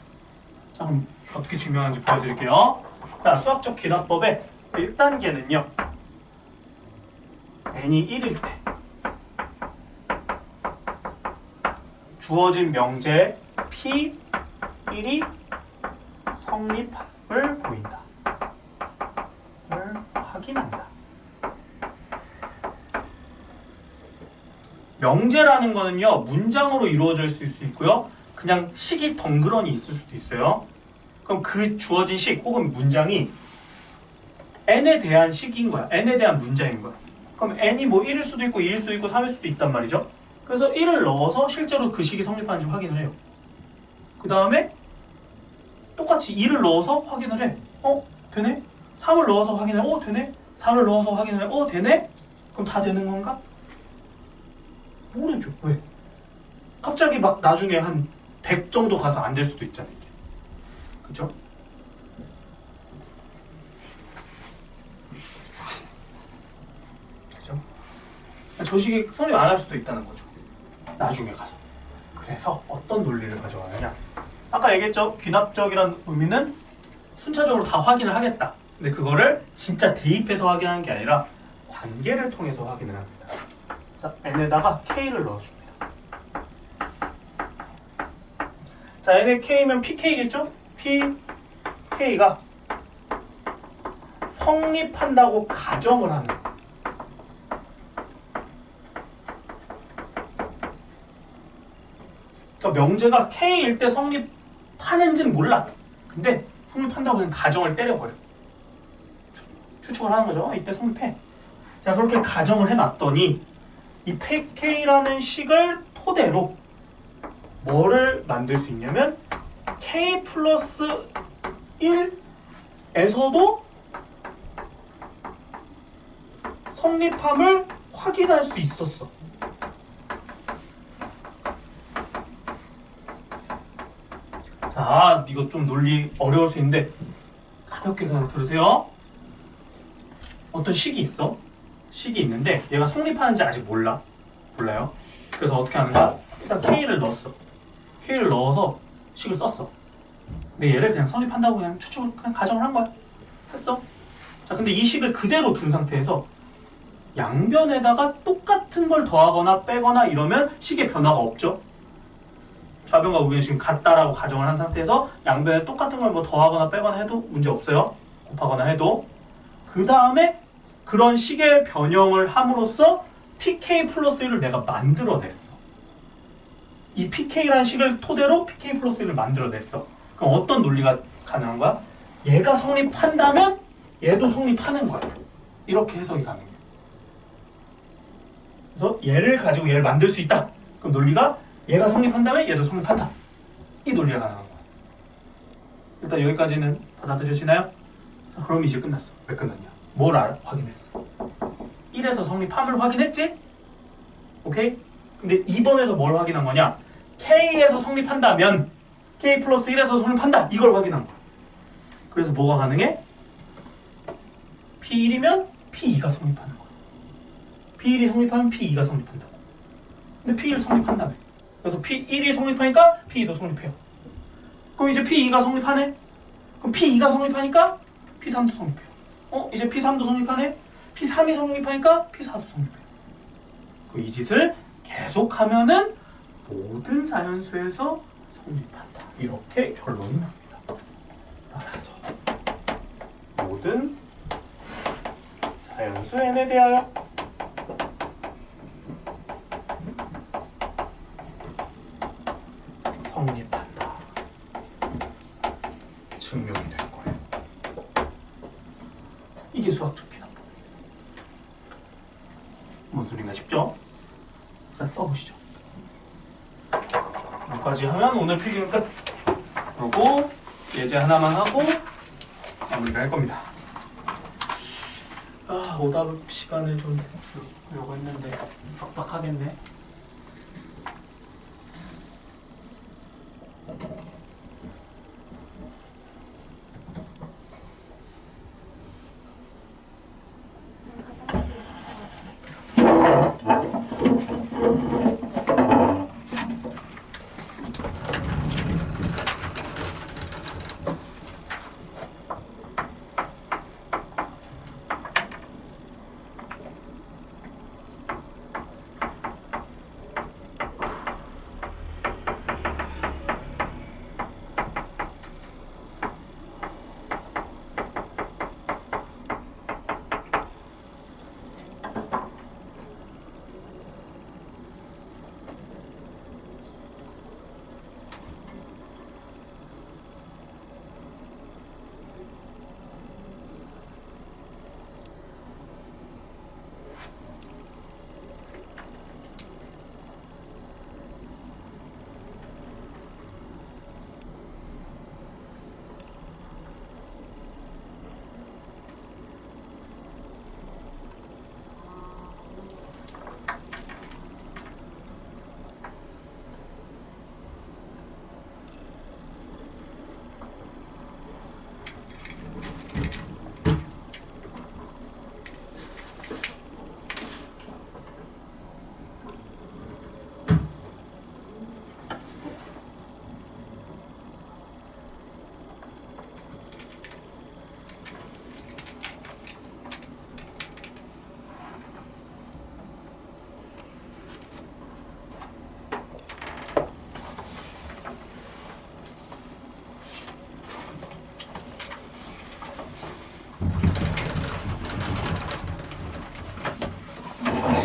자, 그럼 어떻게 증명하는지 보여드릴게요. 자, 수학적 귀납법의 1단계는요, n이 1일 때 주어진 명제 P1이 성립함을 보인다. 를 확인한다. 명제라는 거는요, 문장으로 이루어질 수 있고요, 그냥 식이 덩그러니 있을 수도 있어요. 그럼 그 주어진 식 혹은 문장이 n에 대한 식인 거야. n에 대한 문장인 거야. 그럼 n이 뭐 1일 수도 있고 2일 수도 있고 3일 수도 있단 말이죠. 그래서 1을 넣어서 실제로 그 식이 성립하는지 확인을 해요. 그 다음에 똑같이 2를 넣어서 확인을 해. 되네? 3을 넣어서 확인해. 되네? 4를 넣어서 확인해. 되네? 그럼 다 되는 건가? 모르죠. 왜? 갑자기 막 나중에 한 100 정도 가서 안 될 수도 있잖아요. 이게. 그쵸? 그죠? 저 식이 성립 안 할 수도 있다는 거죠. 나중에 가서. 그래서 어떤 논리를 가져가느냐. 아까 얘기했죠? 귀납적이라는 의미는 순차적으로 다 확인을 하겠다. 근데 그거를 진짜 대입해서 확인하는 게 아니라 관계를 통해서 확인을 합니다. 자, n에다가 k를 넣어줍니다. 자, n의 k면 pk겠죠? pk가 성립한다고 가정을 하는 거예요. 그러니까 명제가 k일 때 성립하는지는 몰라. 근데 성립한다고 그냥 가정을 때려버려. 추측을 하는 거죠. 이때 성립해. 자, 그렇게 가정을 해놨더니 이 k라는 식을 토대로 뭐를 만들 수 있냐면 k 플러스 1에서도 성립함을 확인할 수 있었어. 자, 이거 좀 논리 어려울 수 있는데 가볍게 그냥 들으세요. 어떤 식이 있어. 식이 있는데 얘가 성립하는지 아직 몰라요. 그래서 어떻게 하는가? 일단 K를 넣었어. K를 넣어서 식을 썼어. 근데 얘를 그냥 성립한다고 그냥 추측을 그냥 가정을 한 거야. 했어. 자, 근데 이 식을 그대로 둔 상태에서 양변에다가 똑같은 걸 더하거나 빼거나 이러면 식의 변화가 없죠. 좌변과 우변이 지금 같다라고 가정을 한 상태에서 양변에 똑같은 걸 뭐 더하거나 빼거나 해도 문제 없어요. 곱하거나 해도. 그 다음에 그런 식의 변형을 함으로써 pk 플러스 1을 내가 만들어냈어. 이 pk라는 식을 토대로 pk 플러스 1을 만들어냈어. 그럼 어떤 논리가 가능한 거야? 얘가 성립한다면 얘도 성립하는 거야. 이렇게 해석이 가능해. 그래서 얘를 가지고 얘를 만들 수 있다. 그럼 논리가 얘가 성립한다면 얘도 성립한다. 이 논리가 가능한 거야. 일단 여기까지는 받아들여지나요? 자, 그럼 이제 끝났어. 왜 끝났냐? 뭘 확인했어? 1에서 성립함을 확인했지? 오케이? 근데 2번에서 뭘 확인한 거냐? K에서 성립한다면 K 플러스 1에서 성립한다. 이걸 확인한 거야. 그래서 뭐가 가능해? P1이면 P2가 성립하는 거야. P1이 성립하면 P2가 성립한다. 근데 P1 성립한다며. 그래서 P1이 성립하니까 P2도 성립해요. 그럼 이제 P2가 성립하네? 그럼 P2가 성립하니까 P3도 성립해요. 이제 P3도 성립하네? P3이 성립하니까 P4도 성립해요. 이 짓을 계속하면은 모든 자연수에서 성립한다. 이렇게 결론이 납니다. 따라서 모든 자연수 n에 대하여 성립한다. 증명이 될 거예요. 이게 수학적 기납법. 뭔 소린가 싶죠? 일단 써보시죠. 여기까지 하면 오늘 필기는 끝. 그리고 예제 하나만 하고 마무리를 할 겁니다. 오답 시간을 좀 주려고 했는데 빡빡하겠네.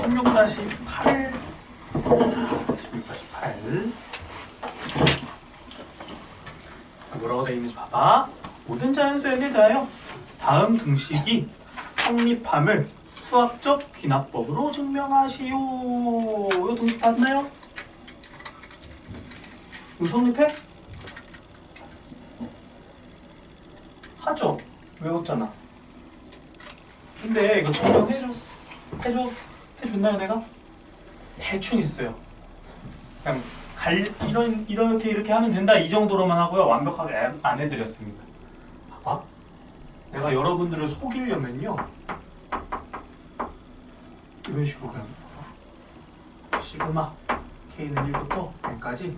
(16-8) 16-8 뭐라고 되어 있는지 봐봐. 모든 자연수 n에 대하여 다음 등식이 성립함을 수학적 귀납법으로 증명하시오. 이거 등식 봤나요? 이거 성립해? 하죠. 외웠잖아. 근데 이거 해줬나요 내가? 대충 했어요. 그냥 이렇게 하면 된다 이 정도로만 하고요. 완벽하게 안 해드렸습니다. 봐봐. 내가 여러분들을 속이려면요. 이런 식으로 그냥 시그마 k는 1부터 n까지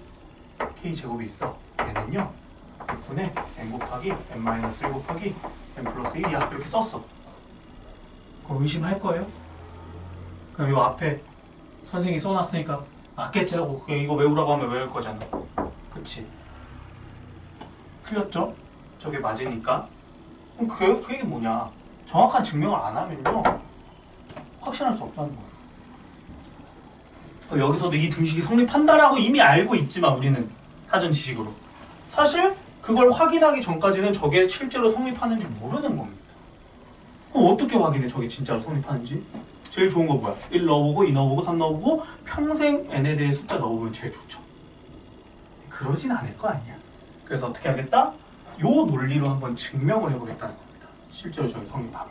k제곱이 있어. 얘는요. 6분의 n 곱하기 n-1 곱하기 n 플러스 1이야. 이렇게 썼어. 그럼 의심할 거예요? 그럼 이 앞에 선생님이 써놨으니까 맞겠지 하고 그냥 이거 외우라고 하면 외울 거잖아. 그치? 틀렸죠? 저게 맞으니까. 그럼 그게 뭐냐? 정확한 증명을 안 하면요. 확신할 수 없다는 거예요. 여기서도 이 등식이 성립한다라고 이미 알고 있지만 우리는 사전 지식으로. 사실 그걸 확인하기 전까지는 저게 실제로 성립하는지 모르는 겁니다. 그럼 어떻게 확인해 저게 진짜로 성립하는지? 제일 좋은 거 뭐야? 1 넣어보고 2 넣어보고 3 넣어보고 평생 n에 대해 숫자 넣어보면 제일 좋죠. 그러진 않을 거 아니야. 그래서 어떻게 하겠다? 요 논리로 한번 증명을 해보겠다는 겁니다. 실제로 저희 성립함을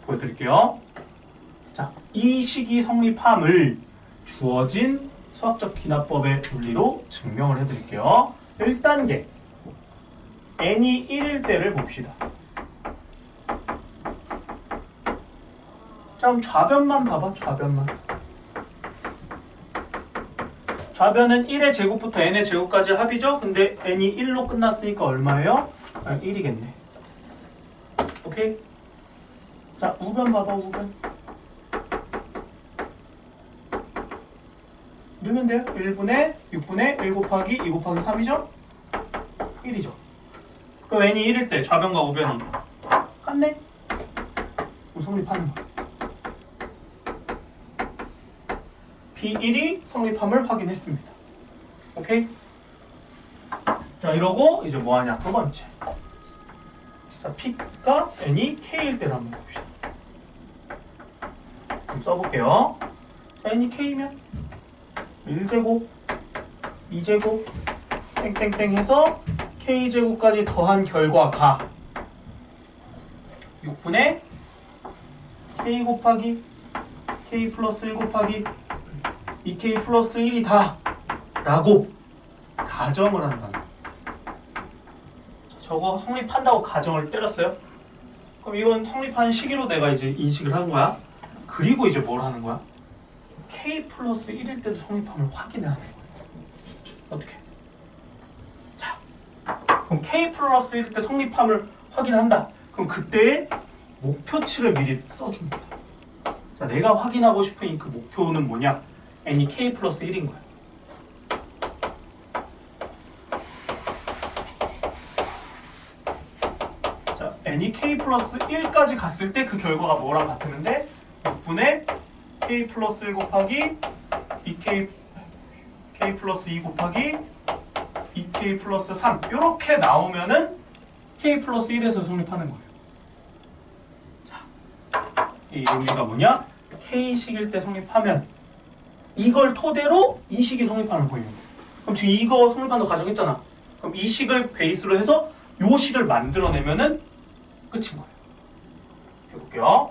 보여드릴게요. 자, 이 식이 성립함을 주어진 수학적 귀납법의 논리로 증명을 해드릴게요. 1단계 n이 1일 때를 봅시다. 자, 그럼 좌변만 봐봐. 좌변은 1의 제곱부터 n의 제곱까지 합이죠? 근데 n이 1로 끝났으니까 얼마예요? 1이겠네. 오케이? 자, 우변 봐봐, 우변. 넣으면 돼요. 1분의 6분의 1 곱하기 2 곱하기 3이죠? 1이죠. 그럼 n이 1일 때 좌변과 우변이 같네? 그럼 성립하는 거야. B1이 성립함을 확인했습니다. 오케이? 자, 이러고 이제 뭐 하냐? 두 번째. 자, P가 n이 K일 때를 한번 봅시다. 그럼 써볼게요. 자, n이 K면 1제곱, 2제곱, 땡땡땡 해서 K제곱까지 더한 결과가 6분의 K 곱하기 K 플러스 1 곱하기 2K 플러스 1이다 라고 가정을 한다. 저거 성립한다고 가정을 때렸어요. 그럼 이건 성립한 시기로 내가 이제 인식을 한 거야. 그리고 이제 뭘 하는 거야? K 플러스 1일 때도 성립함을 확인을 하는 거야. 어떻게? 자, 그럼 K 플러스 1일 때 성립함을 확인한다. 그럼 그때의 목표치를 미리 써줍니다. 자, 내가 확인하고 싶은 그 목표는 뭐냐? n이 K 플러스 1인 거야. 자, n이 K 플러스 1까지 갔을 때 그 결과가 뭐랑 같았는데 6분의 K 플러스 1 곱하기 2K K 플러스 2 곱하기 2K 플러스 3 이렇게 나오면은 K 플러스 1에서 성립하는 거예요. 자, 이 의미가 뭐냐? K식일 때 성립하면 이걸 토대로 이 식이 성립하는 거예요. 그럼 지금 이거 성립한다고 가정했잖아. 그럼 이 식을 베이스로 해서 요 식을 만들어내면은 끝인 거예요. 해볼게요.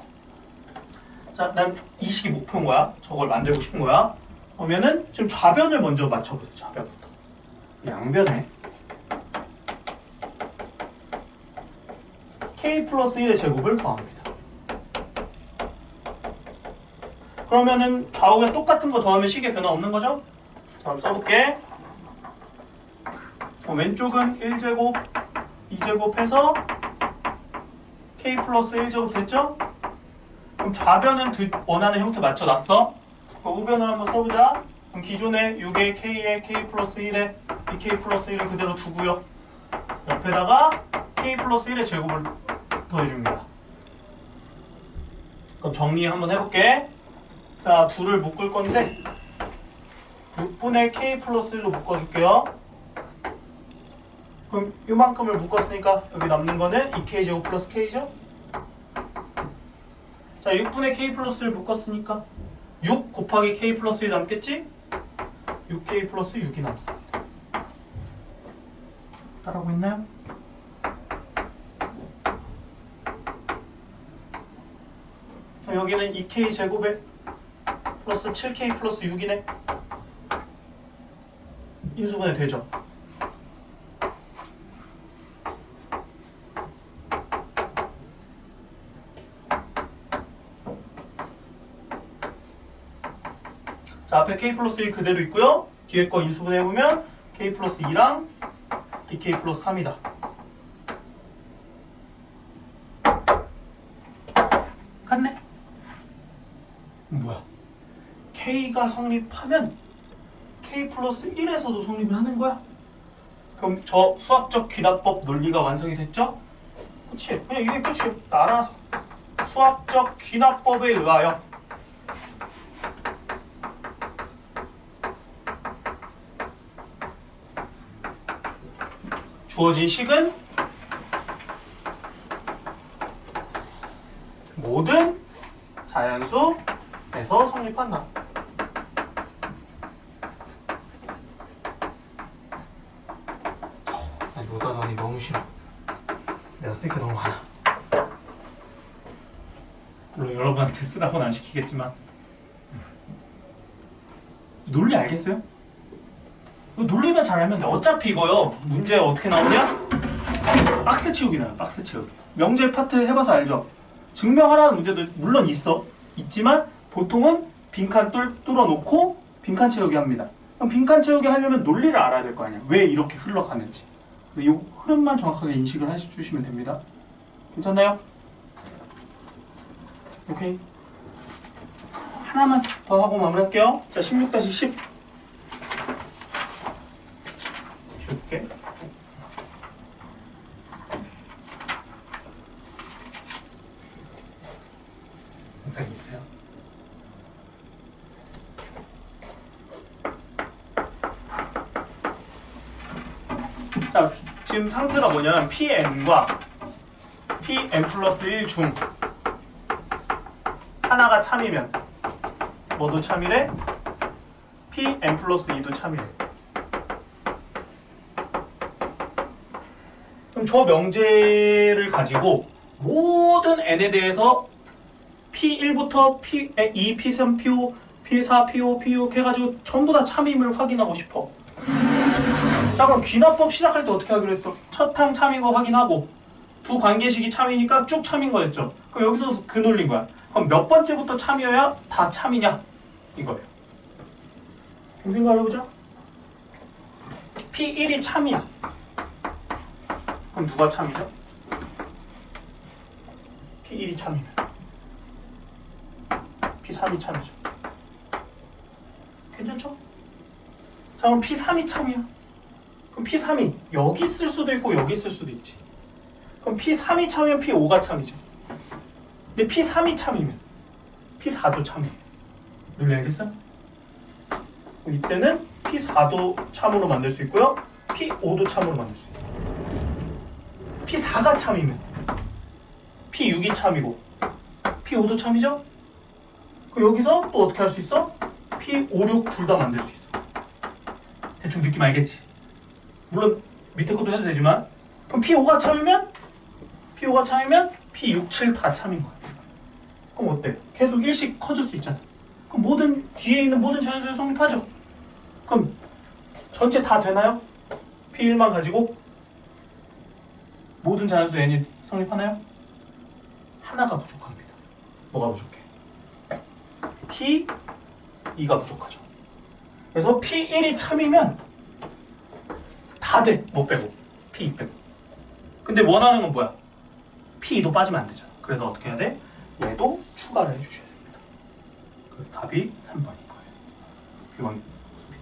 자, 난 이 식이 목표인 거야. 저걸 만들고 싶은 거야. 그러면은 지금 좌변을 먼저 맞춰보자. 좌변부터. 양변에 K 플러스 1의 제곱을 더합니다. 그러면은 좌우가 똑같은 거 더하면 식에 변화 없는 거죠? 자, 그럼 써볼게. 왼쪽은 1제곱, 2제곱 해서 K 플러스 1제곱 됐죠? 그럼 좌변은 원하는 형태 맞춰놨어. 우변을 한번 써보자. 그럼 기존에 6에 K에 K 플러스 1에 2K 플러스 1을 그대로 두고요. 옆에다가 K 플러스 1의 제곱을 더해줍니다. 그럼 정리 한번 해볼게. 자, 둘을 묶을 건데 6분의 K 플러스 1로 묶어줄게요. 그럼 이만큼을 묶었으니까 여기 남는 거는 2K 제곱 플러스 K죠? 자, 6분의 K 플러스 1 묶었으니까 6 곱하기 K 플러스 1 남겠지? 6K 플러스 6이 남습니다. 따라오고 있나요? 자, 여기는 2K 제곱에 플러스 7K 플러스 6이네. 인수분해 되죠? 자, 앞에 K 플러스 1 그대로 있고요. 뒤에 거 인수분해 해보면 K 플러스 2랑 2K 플러스 3이다. 같네? 뭐야? K가 성립하면 K 플러스 1에서도 성립을 하는 거야? 그럼 저 수학적 귀납법 논리가 완성이 됐죠? 그치? 그냥 이게 끝이에요. 따라서 수학적 귀납법에 의하여 주어진 식은 모든 자연수에서 성립한다. 노단원이 너무 싫어. 내가 쓸 게 너무 많아. 물론 여러분한테 쓰라고는 안 시키겠지만 논리 알겠어요? 논리만 잘 알면 돼. 어차피 이거요. 문제 어떻게 나오냐? 박스 채우기 나와요. 박스 채우기. 명제 파트 해봐서 알죠? 증명하라는 문제도 물론 있지만 보통은 빈칸 뚫어놓고 빈칸 채우기 합니다. 그럼 빈칸 채우기 하려면 논리를 알아야 될 거 아니야. 왜 이렇게 흘러가는지. 이 흐름만 정확하게 인식을 해주시면 됩니다. 괜찮나요? 오케이. 하나만 더 하고 마무리할게요. 자, 16-10 줄게. 영상이 있어요. 자, 지금 상태가 뭐냐면 Pn과 Pn 플러스 1 중 하나가 참이면 뭐도 참이래? Pn 플러스 2도 참이래. 그럼 저 명제를 가지고 모든 n에 대해서 P1부터 P2, P3, P5, P4, P5, P6 해가지고 전부 다 참임을 확인하고 싶어. 자, 그럼 귀납법 시작할 때 어떻게 하기로 했어? 첫 항 참인 거 확인하고 두 관계식이 참이니까 쭉 참인 거였죠. 그럼 여기서 근올린 거야. 그럼 몇 번째부터 참이어야 다 참이냐? 이거예요. 그럼 생각해보자. P1이 참이야. 그럼 누가 참이죠? P1이 참이면 P3이 참이죠. 괜찮죠? 자, 그럼 P3이 참이야. 그럼 P3이 여기 있을 수도 있고 여기 있을 수도 있지. 그럼 P3이 참이면 P5가 참이죠. 근데 P3이 참이면 P4도 참이에요. 논리 알겠어? 이때는 P4도 참으로 만들 수 있고요. P5도 참으로 만들 수 있어요. P4가 참이면 P6이 참이고 P5도 참이죠? 그럼 여기서 또 어떻게 할 수 있어? P5, 6 둘 다 만들 수 있어. 대충 느낌 알겠지? 물론 밑에 것도 해도 되지만 그럼 P5가 참이면 P6, 7 다 참인 거야. 그럼 어때? 계속 일씩 커질 수 있잖아. 그럼 모든 뒤에 있는 모든 자연수에 성립하죠. 그럼 전체 다 되나요? P1만 가지고 모든 자연수 n이 성립하나요? 하나가 부족합니다. 뭐가 부족해? P2가 부족하죠. 그래서 P1이 참이면 다 돼. 뭐 빼고 P2 빼고. 근데 원하는 건 뭐야? P2도 빠지면 안 되잖아. 그래서 어떻게 해야 돼? 얘도 추가를 해주셔야 됩니다. 그래서 답이 3번인 거예요.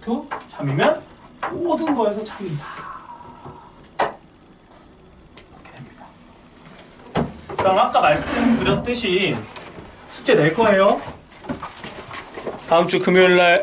P1, P2 참이면 모든 거에서 참이다. 이렇게 됩니다. 그럼 아까 말씀드렸듯이 숙제 낼 거예요. 다음 주 금요일 날